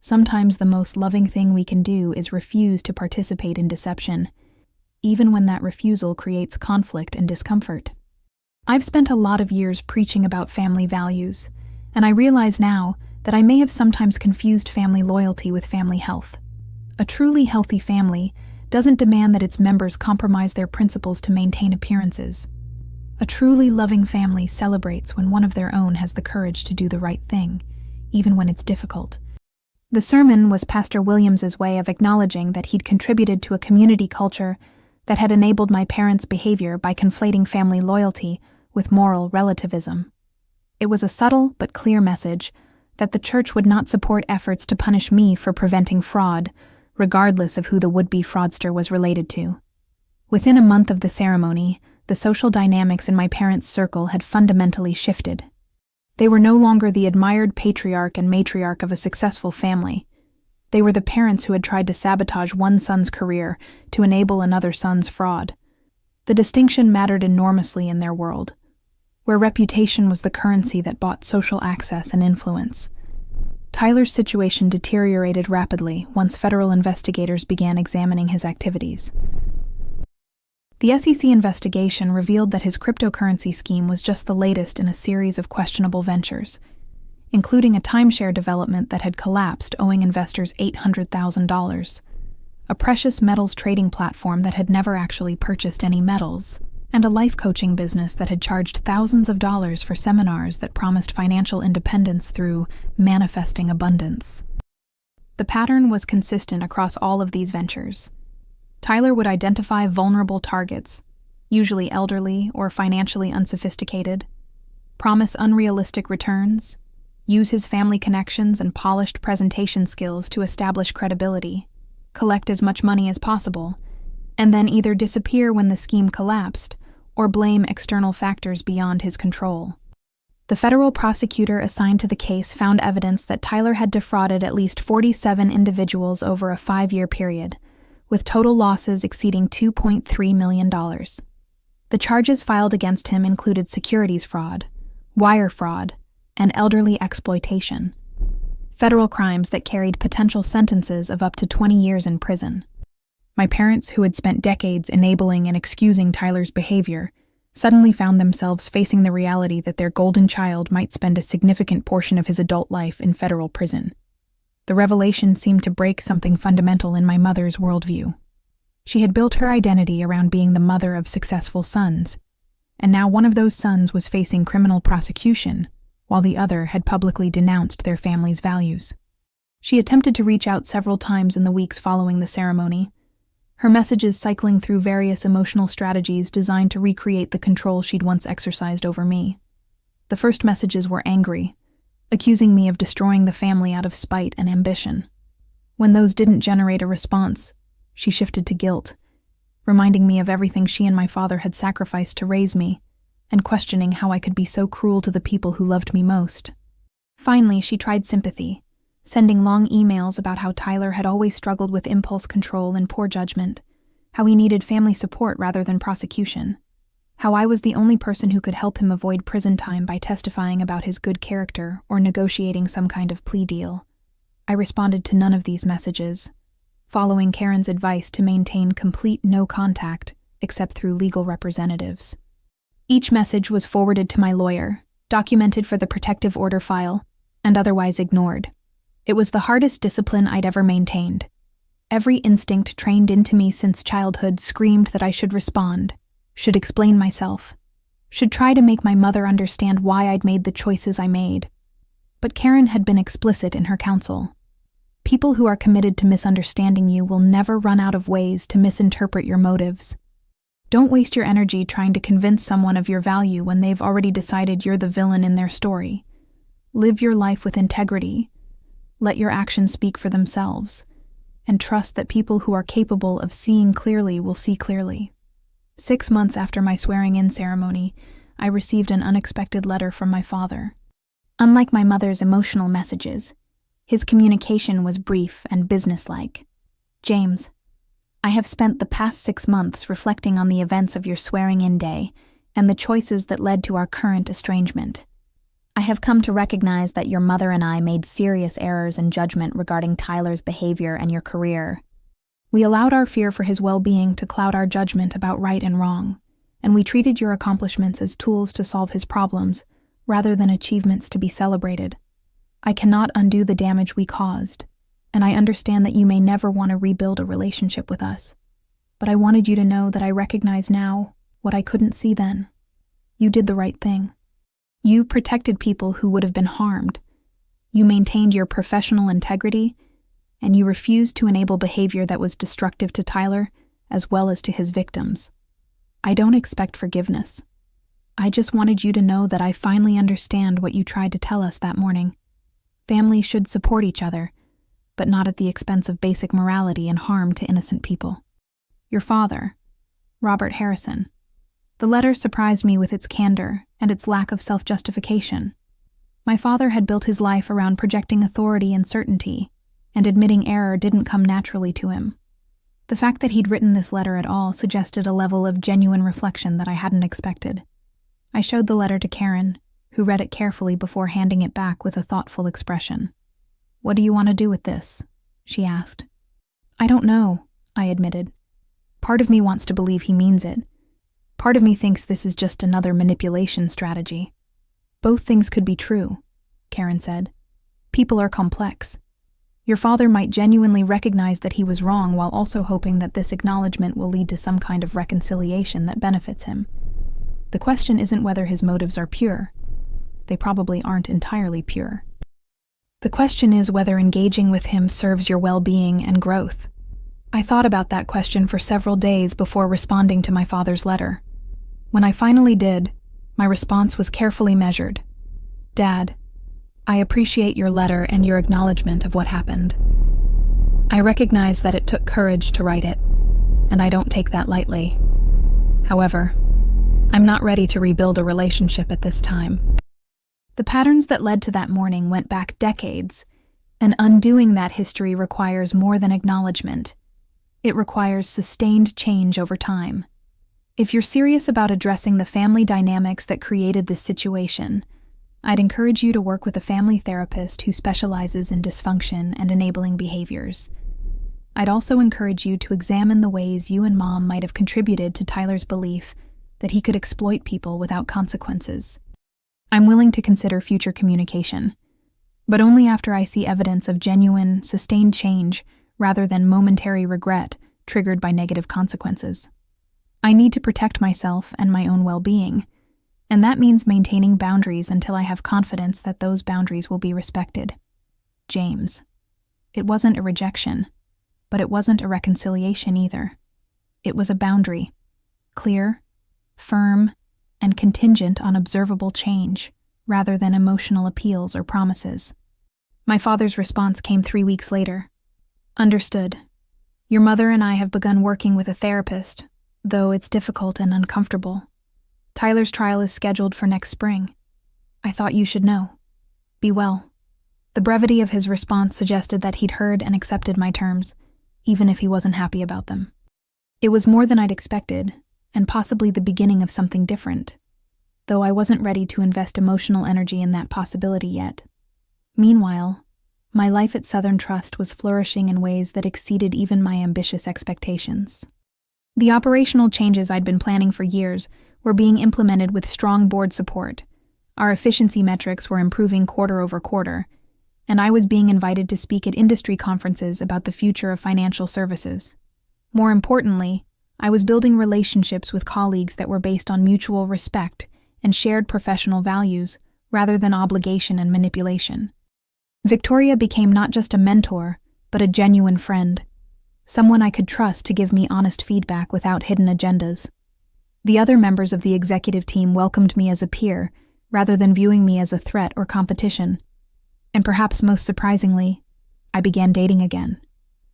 Sometimes the most loving thing we can do is refuse to participate in deception, even when that refusal creates conflict and discomfort. I've spent a lot of years preaching about family values, and I realize now that I may have sometimes confused family loyalty with family health. A truly healthy family doesn't demand that its members compromise their principles to maintain appearances. A truly loving family celebrates when one of their own has the courage to do the right thing, even when it's difficult. The sermon was Pastor Williams's way of acknowledging that he'd contributed to a community culture that had enabled my parents' behavior by conflating family loyalty with moral relativism. It was a subtle but clear message that the church would not support efforts to punish me for preventing fraud, regardless of who the would-be fraudster was related to. Within a month of the ceremony, the social dynamics in my parents' circle had fundamentally shifted. They were no longer the admired patriarch and matriarch of a successful family. They were the parents who had tried to sabotage one son's career to enable another son's fraud. The distinction mattered enormously in their world, where reputation was the currency that bought social access and influence. Tyler's situation deteriorated rapidly once federal investigators began examining his activities. The SEC investigation revealed that his cryptocurrency scheme was just the latest in a series of questionable ventures, including a timeshare development that had collapsed, owing investors $800,000, a precious metals trading platform that had never actually purchased any metals, and a life coaching business that had charged thousands of dollars for seminars that promised financial independence through manifesting abundance. The pattern was consistent across all of these ventures. Tyler would identify vulnerable targets, usually elderly or financially unsophisticated, promise unrealistic returns, use his family connections and polished presentation skills to establish credibility, collect as much money as possible, and then either disappear when the scheme collapsed or blame external factors beyond his control. The federal prosecutor assigned to the case found evidence that Tyler had defrauded at least 47 individuals over a 5-year period, with total losses exceeding $2.3 million. The charges filed against him included securities fraud, wire fraud, and elderly exploitation, federal crimes that carried potential sentences of up to 20 years in prison. My parents, who had spent decades enabling and excusing Tyler's behavior, suddenly found themselves facing the reality that their golden child might spend a significant portion of his adult life in federal prison. The revelation seemed to break something fundamental in my mother's worldview. She had built her identity around being the mother of successful sons, and now one of those sons was facing criminal prosecution, while the other had publicly denounced their family's values. She attempted to reach out several times in the weeks following the ceremony, her messages cycling through various emotional strategies designed to recreate the control she'd once exercised over me. The first messages were angry, accusing me of destroying the family out of spite and ambition. When those didn't generate a response, she shifted to guilt, reminding me of everything she and my father had sacrificed to raise me, and questioning how I could be so cruel to the people who loved me most. Finally, she tried sympathy, sending long emails about how Tyler had always struggled with impulse control and poor judgment, how he needed family support rather than prosecution, how I was the only person who could help him avoid prison time by testifying about his good character or negotiating some kind of plea deal. I responded to none of these messages, following Karen's advice to maintain complete no contact except through legal representatives. Each message was forwarded to my lawyer, documented for the protective order file, and otherwise ignored. It was the hardest discipline I'd ever maintained. Every instinct trained into me since childhood screamed that I should respond, should explain myself, should try to make my mother understand why I'd made the choices I made. But Karen had been explicit in her counsel. People who are committed to misunderstanding you will never run out of ways to misinterpret your motives. Don't waste your energy trying to convince someone of your value when they've already decided you're the villain in their story. Live your life with integrity. Let your actions speak for themselves, and trust that people who are capable of seeing clearly will see clearly. 6 months after my swearing-in ceremony, I received an unexpected letter from my father. Unlike my mother's emotional messages, his communication was brief and businesslike. James, I have spent the past 6 months reflecting on the events of your swearing-in day and the choices that led to our current estrangement. I have come to recognize that your mother and I made serious errors in judgment regarding Tyler's behavior and your career. We allowed our fear for his well-being to cloud our judgment about right and wrong, and we treated your accomplishments as tools to solve his problems, rather than achievements to be celebrated. I cannot undo the damage we caused, and I understand that you may never want to rebuild a relationship with us. But I wanted you to know that I recognize now what I couldn't see then. You did the right thing. You protected people who would have been harmed. You maintained your professional integrity, and you refused to enable behavior that was destructive to Tyler as well as to his victims. I don't expect forgiveness. I just wanted you to know that I finally understand what you tried to tell us that morning. Families should support each other, but not at the expense of basic morality and harm to innocent people. Your father, Robert Harrison. The letter surprised me with its candor and its lack of self-justification. My father had built his life around projecting authority and certainty, and admitting error didn't come naturally to him. The fact that he'd written this letter at all suggested a level of genuine reflection that I hadn't expected. I showed the letter to Karen, who read it carefully before handing it back with a thoughtful expression. "What do you want to do with this?" she asked. "I don't know," I admitted. Part of me wants to believe he means it. Part of me thinks this is just another manipulation strategy. Both things could be true, Karen said. People are complex. Your father might genuinely recognize that he was wrong while also hoping that this acknowledgement will lead to some kind of reconciliation that benefits him. The question isn't whether his motives are pure. They probably aren't entirely pure. The question is whether engaging with him serves your well-being and growth. I thought about that question for several days before responding to my father's letter. When I finally did, my response was carefully measured. Dad, I appreciate your letter and your acknowledgement of what happened. I recognize that it took courage to write it, and I don't take that lightly. However, I'm not ready to rebuild a relationship at this time. The patterns that led to that morning went back decades, and undoing that history requires more than acknowledgement. It requires sustained change over time. If you're serious about addressing the family dynamics that created this situation, I'd encourage you to work with a family therapist who specializes in dysfunction and enabling behaviors. I'd also encourage you to examine the ways you and Mom might have contributed to Tyler's belief that he could exploit people without consequences. I'm willing to consider future communication, but only after I see evidence of genuine, sustained change rather than momentary regret triggered by negative consequences. I need to protect myself and my own well-being, and that means maintaining boundaries until I have confidence that those boundaries will be respected. James. It wasn't a rejection, but it wasn't a reconciliation either. It was a boundary, clear, firm, and contingent on observable change, rather than emotional appeals or promises. My father's response came 3 weeks later. Understood. Your mother and I have begun working with a therapist, though it's difficult and uncomfortable. Tyler's trial is scheduled for next spring. I thought you should know. Be well. The brevity of his response suggested that he'd heard and accepted my terms, even if he wasn't happy about them. It was more than I'd expected, and possibly the beginning of something different, though I wasn't ready to invest emotional energy in that possibility yet. Meanwhile, my life at Southern Trust was flourishing in ways that exceeded even my ambitious expectations. The operational changes I'd been planning for years were being implemented with strong board support. Our efficiency metrics were improving quarter over quarter, and I was being invited to speak at industry conferences about the future of financial services. More importantly, I was building relationships with colleagues that were based on mutual respect and shared professional values, rather than obligation and manipulation. Victoria became not just a mentor, but a genuine friend, someone I could trust to give me honest feedback without hidden agendas. The other members of the executive team welcomed me as a peer, rather than viewing me as a threat or competition. And perhaps most surprisingly, I began dating again,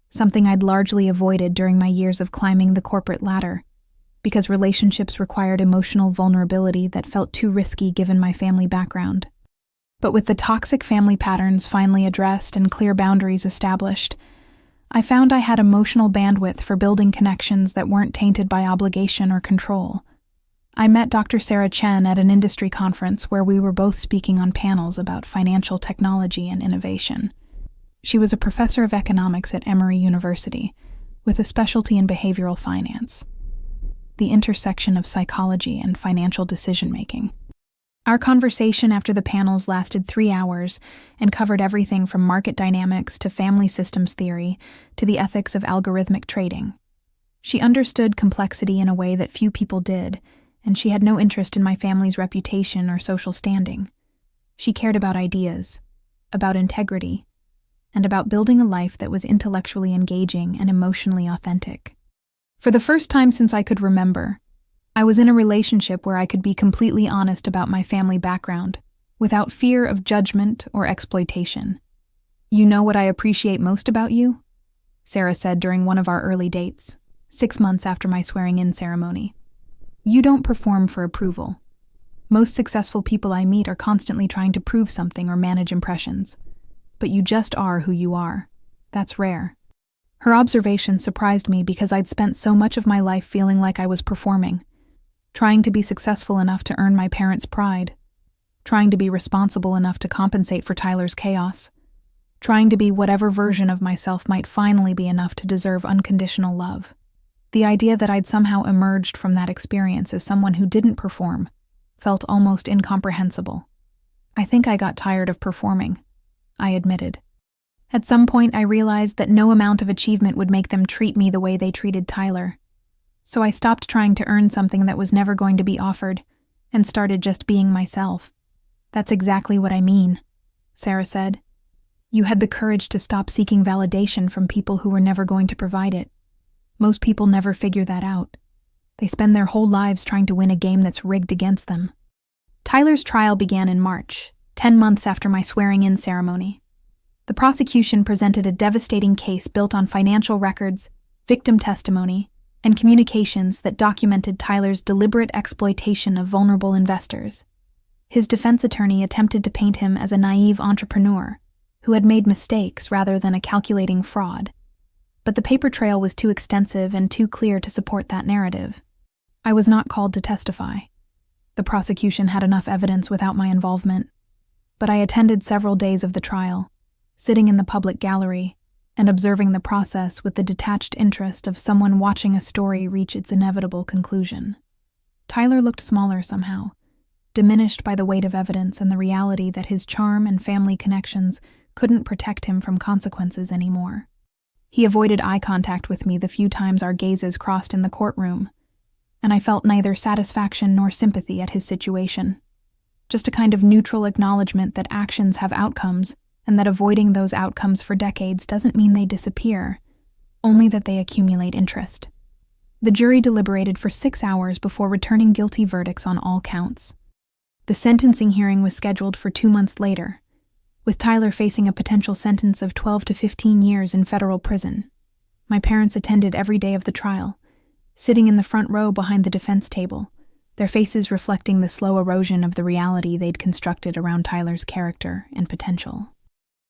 something I'd largely avoided during my years of climbing the corporate ladder, because relationships required emotional vulnerability that felt too risky given my family background. But with the toxic family patterns finally addressed and clear boundaries established, I found I had emotional bandwidth for building connections that weren't tainted by obligation or control. I met Dr. Sarah Chen at an industry conference where we were both speaking on panels about financial technology and innovation. She was a professor of economics at Emory University, with a specialty in behavioral finance, the intersection of psychology and financial decision-making. Our conversation after the panels lasted 3 hours and covered everything from market dynamics to family systems theory to the ethics of algorithmic trading. She understood complexity in a way that few people did, and she had no interest in my family's reputation or social standing. She cared about ideas, about integrity, and about building a life that was intellectually engaging and emotionally authentic. For the first time since I could remember, I was in a relationship where I could be completely honest about my family background, without fear of judgment or exploitation. "You know what I appreciate most about you?" Sarah said during one of our early dates, 6 months after my swearing-in ceremony. "You don't perform for approval. Most successful people I meet are constantly trying to prove something or manage impressions. But you just are who you are. That's rare." Her observation surprised me because I'd spent so much of my life feeling like I was performing, trying to be successful enough to earn my parents' pride, trying to be responsible enough to compensate for Tyler's chaos, trying to be whatever version of myself might finally be enough to deserve unconditional love. The idea that I'd somehow emerged from that experience as someone who didn't perform felt almost incomprehensible. "I think I got tired of performing," I admitted. At some point, I realized that no amount of achievement would make them treat me the way they treated Tyler. So I stopped trying to earn something that was never going to be offered, and started just being myself. "That's exactly what I mean," Sarah said. "You had the courage to stop seeking validation from people who were never going to provide it. Most people never figure that out. They spend their whole lives trying to win a game that's rigged against them." Tyler's trial began in March, 10 months after my swearing-in ceremony. The prosecution presented a devastating case built on financial records, victim testimony, and communications that documented Tyler's deliberate exploitation of vulnerable investors. His defense attorney attempted to paint him as a naive entrepreneur who had made mistakes rather than a calculating fraud. But the paper trail was too extensive and too clear to support that narrative. I was not called to testify. The prosecution had enough evidence without my involvement. But I attended several days of the trial, sitting in the public gallery and observing the process with the detached interest of someone watching a story reach its inevitable conclusion. Tyler looked smaller somehow, diminished by the weight of evidence and the reality that his charm and family connections couldn't protect him from consequences anymore. He avoided eye contact with me the few times our gazes crossed in the courtroom, and I felt neither satisfaction nor sympathy at his situation. Just a kind of neutral acknowledgement that actions have outcomes, and that avoiding those outcomes for decades doesn't mean they disappear, only that they accumulate interest. The jury deliberated for 6 hours before returning guilty verdicts on all counts. The sentencing hearing was scheduled for 2 months later, with Tyler facing a potential sentence of 12 to 15 years in federal prison. My parents attended every day of the trial, sitting in the front row behind the defense table, their faces reflecting the slow erosion of the reality they'd constructed around Tyler's character and potential.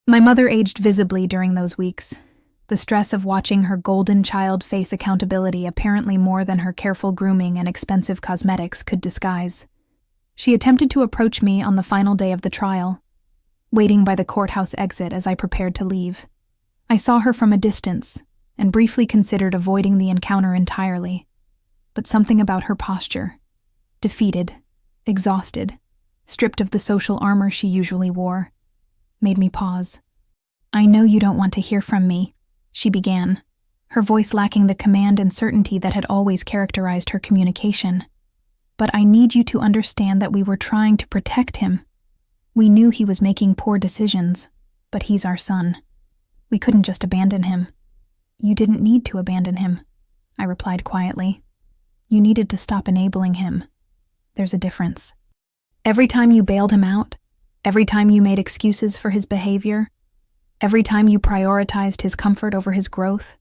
My mother aged visibly during those weeks, the stress of watching her golden child face accountability apparently more than her careful grooming and expensive cosmetics could disguise. She attempted to approach me on the final day of the trial, waiting by the courthouse exit as I prepared to leave. I saw her from a distance and briefly considered avoiding the encounter entirely, but something about her posture, defeated, exhausted, stripped of the social armor she usually wore, made me pause. "I know you don't want to hear from me," she began, her voice lacking the command and certainty that had always characterized her communication. "But I need you to understand that we were trying to protect him. We knew he was making poor decisions, but he's our son. We couldn't just abandon him." "You didn't need to abandon him," I replied quietly. "You needed to stop enabling him. There's a difference. Every time you bailed him out, every time you made excuses for his behavior, every time you prioritized his comfort over his growth,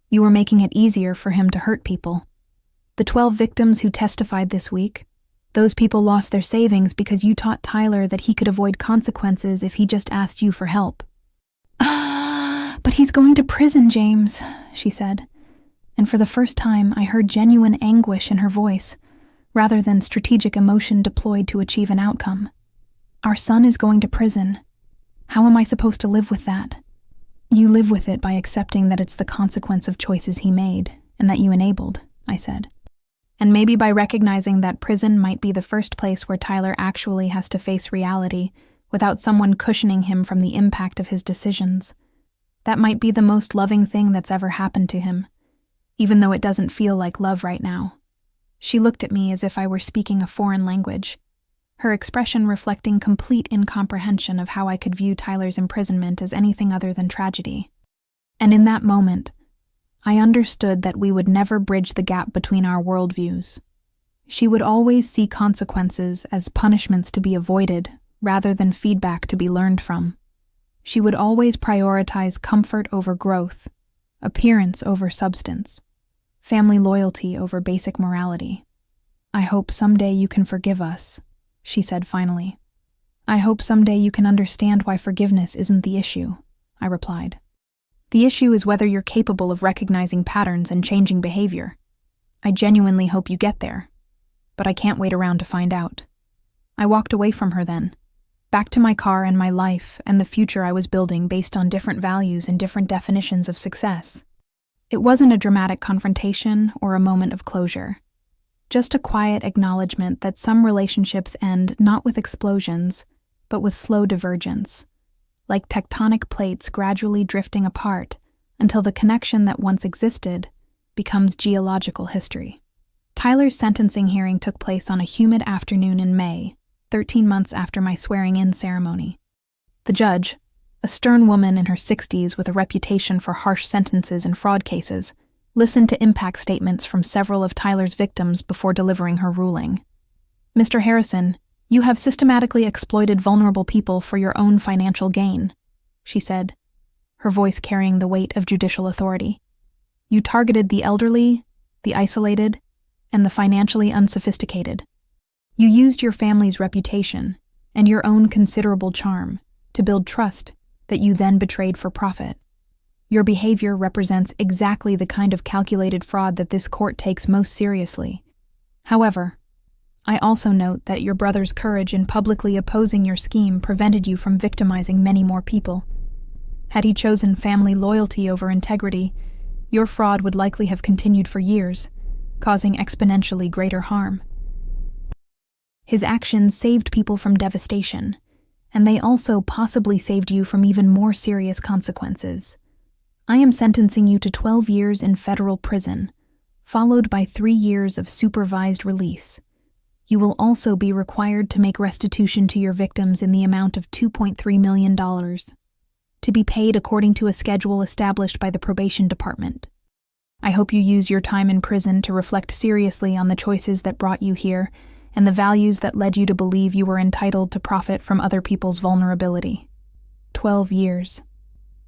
you were making it easier for him to hurt people. The 12 victims who testified this week, those people lost their savings because you taught Tyler that he could avoid consequences if he just asked you for help." "But he's going to prison, James," she said, and for the first time I heard genuine anguish in her voice, rather than strategic emotion deployed to achieve an outcome. "Our son is going to prison. How am I supposed to live with that?" "You live with it by accepting that it's the consequence of choices he made, and that you enabled," I said. "And maybe by recognizing that prison might be the first place where Tyler actually has to face reality without someone cushioning him from the impact of his decisions. That might be the most loving thing that's ever happened to him, even though it doesn't feel like love right now." She looked at me as if I were speaking a foreign language, her expression reflecting complete incomprehension of how I could view Tyler's imprisonment as anything other than tragedy. And in that moment, I understood that we would never bridge the gap between our worldviews. She would always see consequences as punishments to be avoided rather than feedback to be learned from. She would always prioritize comfort over growth, appearance over substance, family loyalty over basic morality. "I hope someday you can forgive us," she said finally. "I hope someday you can understand why forgiveness isn't the issue," I replied. "The issue is whether you're capable of recognizing patterns and changing behavior. I genuinely hope you get there, but I can't wait around to find out." I walked away from her then, back to my car and my life and the future I was building based on different values and different definitions of success. It wasn't a dramatic confrontation or a moment of closure, just a quiet acknowledgement that some relationships end not with explosions, but with slow divergence, like tectonic plates gradually drifting apart until the connection that once existed becomes geological history. Tyler's sentencing hearing took place on a humid afternoon in May, 13 months after my swearing-in ceremony. The judge, a stern woman in her 60s with a reputation for harsh sentences in fraud cases, listened to impact statements from several of Tyler's victims before delivering her ruling. "Mr. Harrison, you have systematically exploited vulnerable people for your own financial gain," she said, her voice carrying the weight of judicial authority. "You targeted the elderly, the isolated, and the financially unsophisticated. You used your family's reputation and your own considerable charm to build trust that you then betrayed for profit. Your behavior represents exactly the kind of calculated fraud that this court takes most seriously. However, I also note that your brother's courage in publicly opposing your scheme prevented you from victimizing many more people. Had he chosen family loyalty over integrity, your fraud would likely have continued for years, causing exponentially greater harm. His actions saved people from devastation, and they also possibly saved you from even more serious consequences. I am sentencing you to 12 years in federal prison, followed by 3 years of supervised release. You will also be required to make restitution to your victims in the amount of $2.3 million, to be paid according to a schedule established by the probation department. I hope you use your time in prison to reflect seriously on the choices that brought you here and the values that led you to believe you were entitled to profit from other people's vulnerability. 12 years.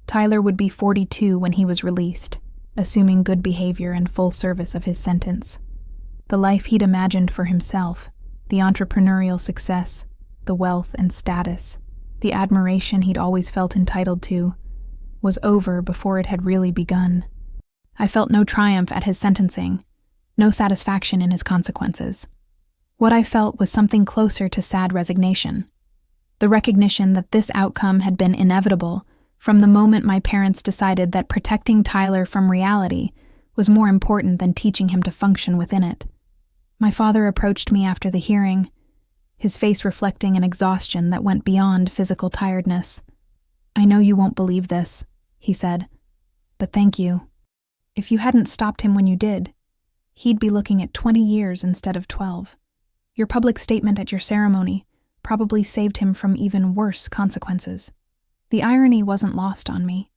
Tyler would be 42 when he was released, assuming good behavior and full service of his sentence. The life he'd imagined for himself, the entrepreneurial success, the wealth and status, the admiration he'd always felt entitled to, was over before it had really begun. I felt no triumph at his sentencing, no satisfaction in his consequences. What I felt was something closer to sad resignation. The recognition that this outcome had been inevitable from the moment my parents decided that protecting Tyler from reality was more important than teaching him to function within it. My father approached me after the hearing, his face reflecting an exhaustion that went beyond physical tiredness. "I know you won't believe this," he said, "but thank you. If you hadn't stopped him when you did, he'd be looking at 20 years instead of 12. Your public statement at your ceremony probably saved him from even worse consequences." The irony wasn't lost on me.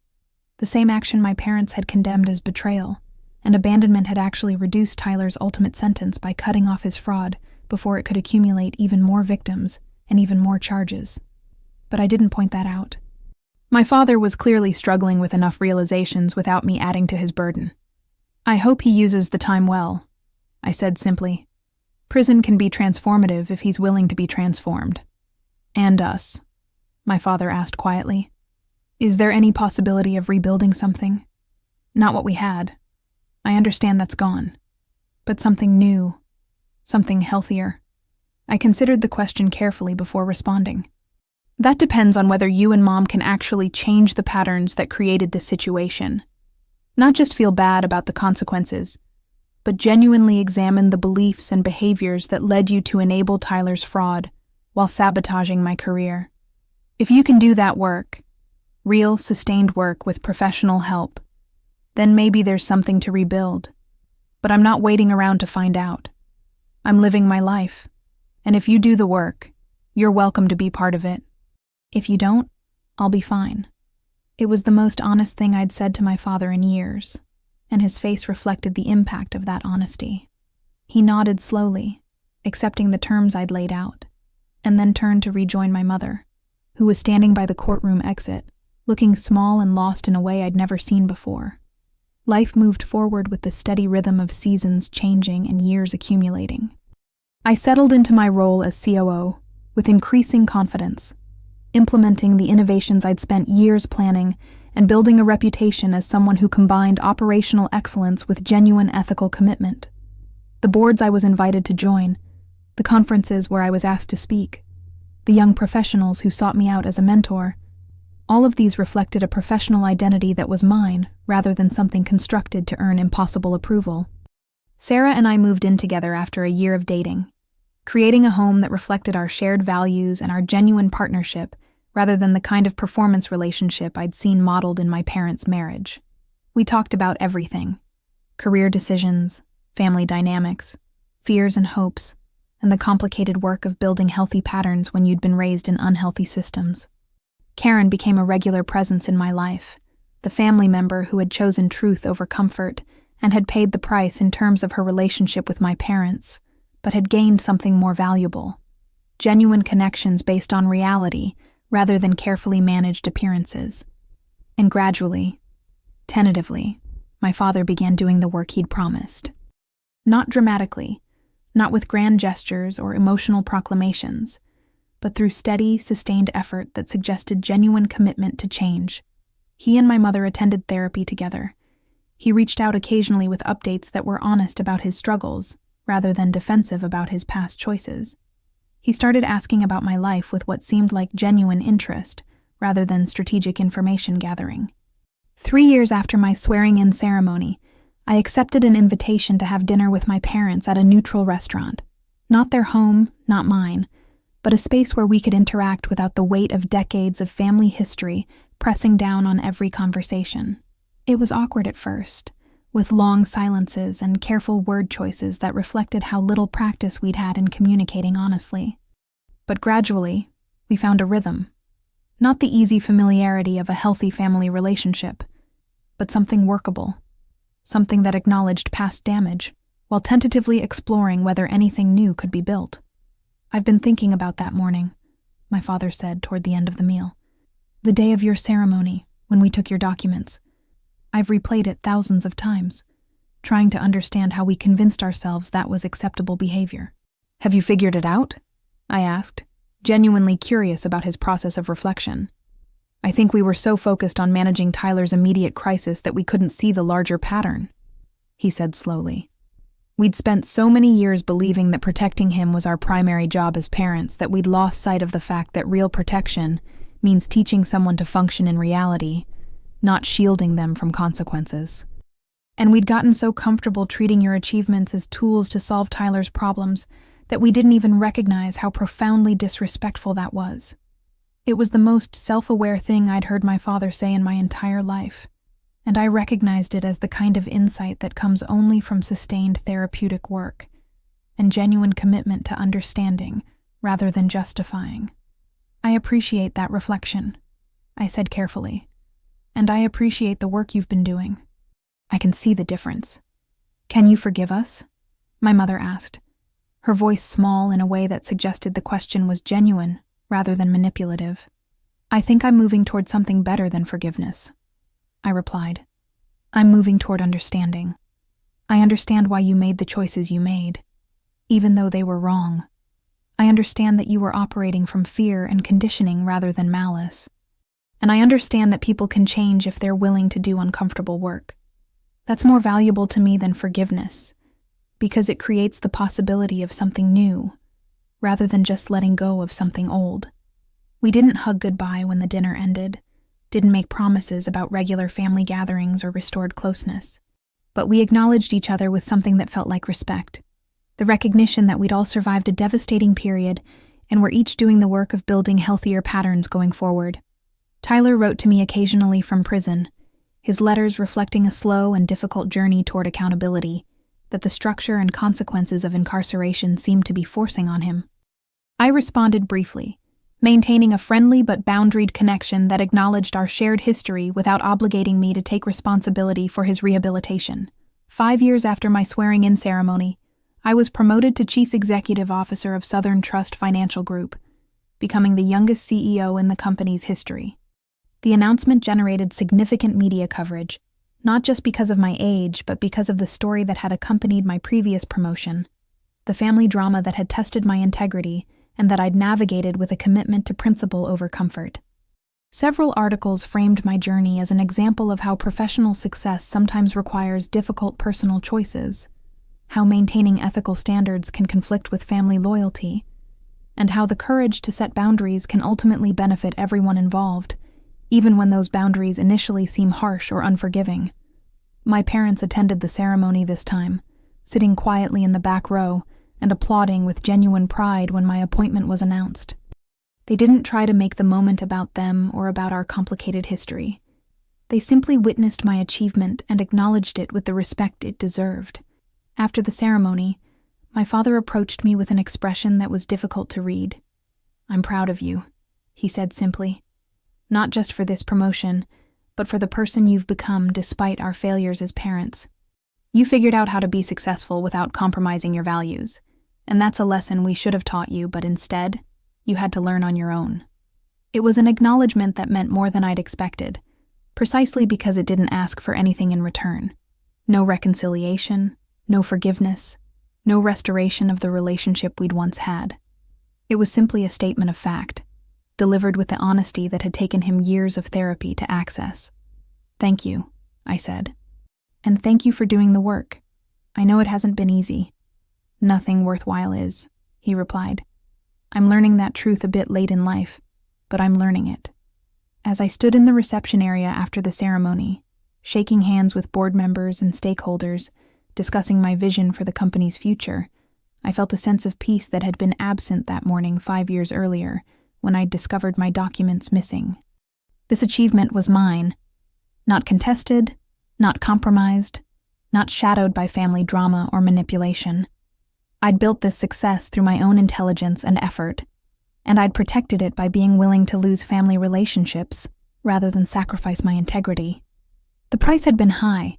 The same action my parents had condemned as betrayal and abandonment had actually reduced Tyler's ultimate sentence by cutting off his fraud before it could accumulate even more victims and even more charges. But I didn't point that out. My father was clearly struggling with enough realizations without me adding to his burden. "I hope he uses the time well," I said simply. "Prison can be transformative if he's willing to be transformed." "And us?" my father asked quietly. "Is there any possibility of rebuilding something? Not what we had. I understand that's gone. But something new, something healthier." I considered the question carefully before responding. "That depends on whether you and Mom can actually change the patterns that created this situation. Not just feel bad about the consequences, but genuinely examine the beliefs and behaviors that led you to enable Tyler's fraud while sabotaging my career. If you can do that work, real, sustained work with professional help, then maybe there's something to rebuild. But I'm not waiting around to find out. I'm living my life, and if you do the work, you're welcome to be part of it. If you don't, I'll be fine." It was the most honest thing I'd said to my father in years, and his face reflected the impact of that honesty. He nodded slowly, accepting the terms I'd laid out, and then turned to rejoin my mother, who was standing by the courtroom exit, looking small and lost in a way I'd never seen before. Life moved forward with the steady rhythm of seasons changing and years accumulating. I settled into my role as COO with increasing confidence, implementing the innovations I'd spent years planning and building a reputation as someone who combined operational excellence with genuine ethical commitment. The boards I was invited to join, the conferences where I was asked to speak, the young professionals who sought me out as a mentor, all of these reflected a professional identity that was mine rather than something constructed to earn impossible approval. Sarah and I moved in together after a year of dating, creating a home that reflected our shared values and our genuine partnership rather than the kind of performance relationship I'd seen modeled in my parents' marriage. We talked about everything: career decisions, family dynamics, fears and hopes, and the complicated work of building healthy patterns when you'd been raised in unhealthy systems. Karen became a regular presence in my life, the family member who had chosen truth over comfort and had paid the price in terms of her relationship with my parents, but had gained something more valuable: genuine connections based on reality rather than carefully managed appearances. And gradually, tentatively, my father began doing the work he'd promised. Not dramatically, not with grand gestures or emotional proclamations, but through steady, sustained effort that suggested genuine commitment to change. He and my mother attended therapy together. He reached out occasionally with updates that were honest about his struggles, rather than defensive about his past choices. He started asking about my life with what seemed like genuine interest, rather than strategic information gathering. 3 years after my swearing-in ceremony, I accepted an invitation to have dinner with my parents at a neutral restaurant. Not their home, not mine, but a space where we could interact without the weight of decades of family history pressing down on every conversation. It was awkward at first, with long silences and careful word choices that reflected how little practice we'd had in communicating honestly. But gradually, we found a rhythm. Not the easy familiarity of a healthy family relationship, but something workable, something that acknowledged past damage, while tentatively exploring whether anything new could be built. "I've been thinking about that morning," my father said toward the end of the meal. "The day of your ceremony, when we took your documents. I've replayed it thousands of times, trying to understand how we convinced ourselves that was acceptable behavior." "Have you figured it out?" I asked, genuinely curious about his process of reflection. "I think we were so focused on managing Tyler's immediate crisis that we couldn't see the larger pattern," he said slowly. "We'd spent so many years believing that protecting him was our primary job as parents that we'd lost sight of the fact that real protection means teaching someone to function in reality, not shielding them from consequences. And we'd gotten so comfortable treating your achievements as tools to solve Tyler's problems that we didn't even recognize how profoundly disrespectful that was. It was the most self-aware thing I'd heard my father say in my entire life, and I recognized it as the kind of insight that comes only from sustained therapeutic work and genuine commitment to understanding rather than justifying. "I appreciate that reflection," I said carefully, "and I appreciate the work you've been doing. I can see the difference." "Can you forgive us?" my mother asked, her voice small in a way that suggested the question was genuine rather than manipulative. "I think I'm moving toward something better than forgiveness," I replied. "I'm moving toward understanding. I understand why you made the choices you made, even though they were wrong. I understand that you were operating from fear and conditioning rather than malice. And I understand that people can change if they're willing to do uncomfortable work. That's more valuable to me than forgiveness, because it creates the possibility of something new, rather than just letting go of something old." We didn't hug goodbye when the dinner ended, didn't make promises about regular family gatherings or restored closeness, but we acknowledged each other with something that felt like respect, the recognition that we'd all survived a devastating period and were each doing the work of building healthier patterns going forward. Tyler wrote to me occasionally from prison, his letters reflecting a slow and difficult journey toward accountability that the structure and consequences of incarceration seemed to be forcing on him. I responded briefly, maintaining a friendly but boundaried connection that acknowledged our shared history without obligating me to take responsibility for his rehabilitation. 5 years after my swearing-in ceremony, I was promoted to Chief Executive Officer of Southern Trust Financial Group, becoming the youngest CEO in the company's history. The announcement generated significant media coverage, not just because of my age, but because of the story that had accompanied my previous promotion, the family drama that had tested my integrity and that I'd navigated with a commitment to principle over comfort. Several articles framed my journey as an example of how professional success sometimes requires difficult personal choices, how maintaining ethical standards can conflict with family loyalty, and how the courage to set boundaries can ultimately benefit everyone involved, even when those boundaries initially seem harsh or unforgiving. My parents attended the ceremony this time, sitting quietly in the back row and applauding with genuine pride when my appointment was announced. They didn't try to make the moment about them or about our complicated history. They simply witnessed my achievement and acknowledged it with the respect it deserved. After the ceremony, my father approached me with an expression that was difficult to read. "I'm proud of you," he said simply. "Not just for this promotion, but for the person you've become despite our failures as parents. You figured out how to be successful without compromising your values, and that's a lesson we should have taught you, but instead, you had to learn on your own." It was an acknowledgement that meant more than I'd expected, precisely because it didn't ask for anything in return. No reconciliation, no forgiveness, no restoration of the relationship we'd once had. It was simply a statement of fact, delivered with the honesty that had taken him years of therapy to access. "Thank you," I said. "And thank you for doing the work. I know it hasn't been easy." "Nothing worthwhile is," he replied. "I'm learning that truth a bit late in life, but I'm learning it." As I stood in the reception area after the ceremony, shaking hands with board members and stakeholders, discussing my vision for the company's future, I felt a sense of peace that had been absent that morning 5 years earlier, when I'd discovered my documents missing. This achievement was mine, not contested, not compromised, not shadowed by family drama or manipulation. I'd built this success through my own intelligence and effort, and I'd protected it by being willing to lose family relationships rather than sacrifice my integrity. The price had been high,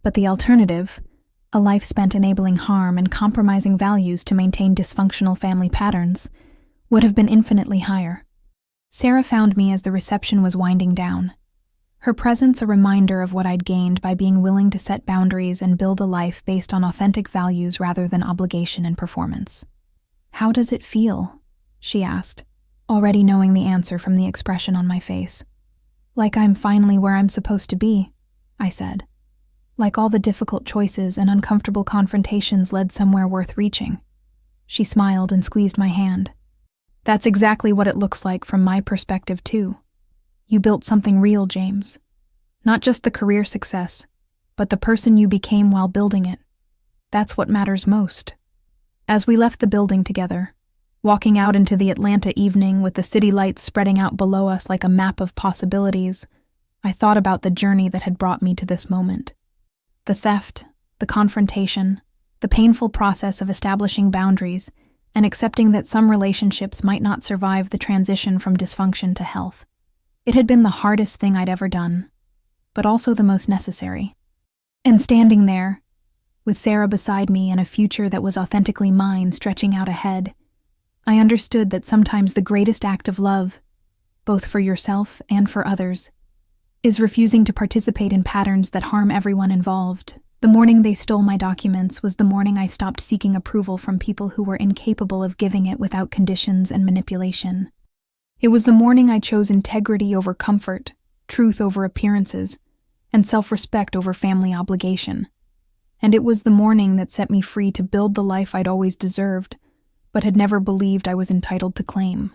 but the alternative, a life spent enabling harm and compromising values to maintain dysfunctional family patterns, would have been infinitely higher. Sarah found me as the reception was winding down. Her presence a reminder of what I'd gained by being willing to set boundaries and build a life based on authentic values rather than obligation and performance. "How does it feel?" she asked, already knowing the answer from the expression on my face. "Like I'm finally where I'm supposed to be," I said. "Like all the difficult choices and uncomfortable confrontations led somewhere worth reaching." She smiled and squeezed my hand. "That's exactly what it looks like from my perspective, too. You built something real, James. Not just the career success, but the person you became while building it. That's what matters most." As we left the building together, walking out into the Atlanta evening with the city lights spreading out below us like a map of possibilities, I thought about the journey that had brought me to this moment. The theft, the confrontation, the painful process of establishing boundaries and accepting that some relationships might not survive the transition from dysfunction to health. It had been the hardest thing I'd ever done, but also the most necessary. And standing there, with Sarah beside me and a future that was authentically mine stretching out ahead, I understood that sometimes the greatest act of love, both for yourself and for others, is refusing to participate in patterns that harm everyone involved. The morning they stole my documents was the morning I stopped seeking approval from people who were incapable of giving it without conditions and manipulation. It was the morning I chose integrity over comfort, truth over appearances, and self-respect over family obligation. And it was the morning that set me free to build the life I'd always deserved, but had never believed I was entitled to claim.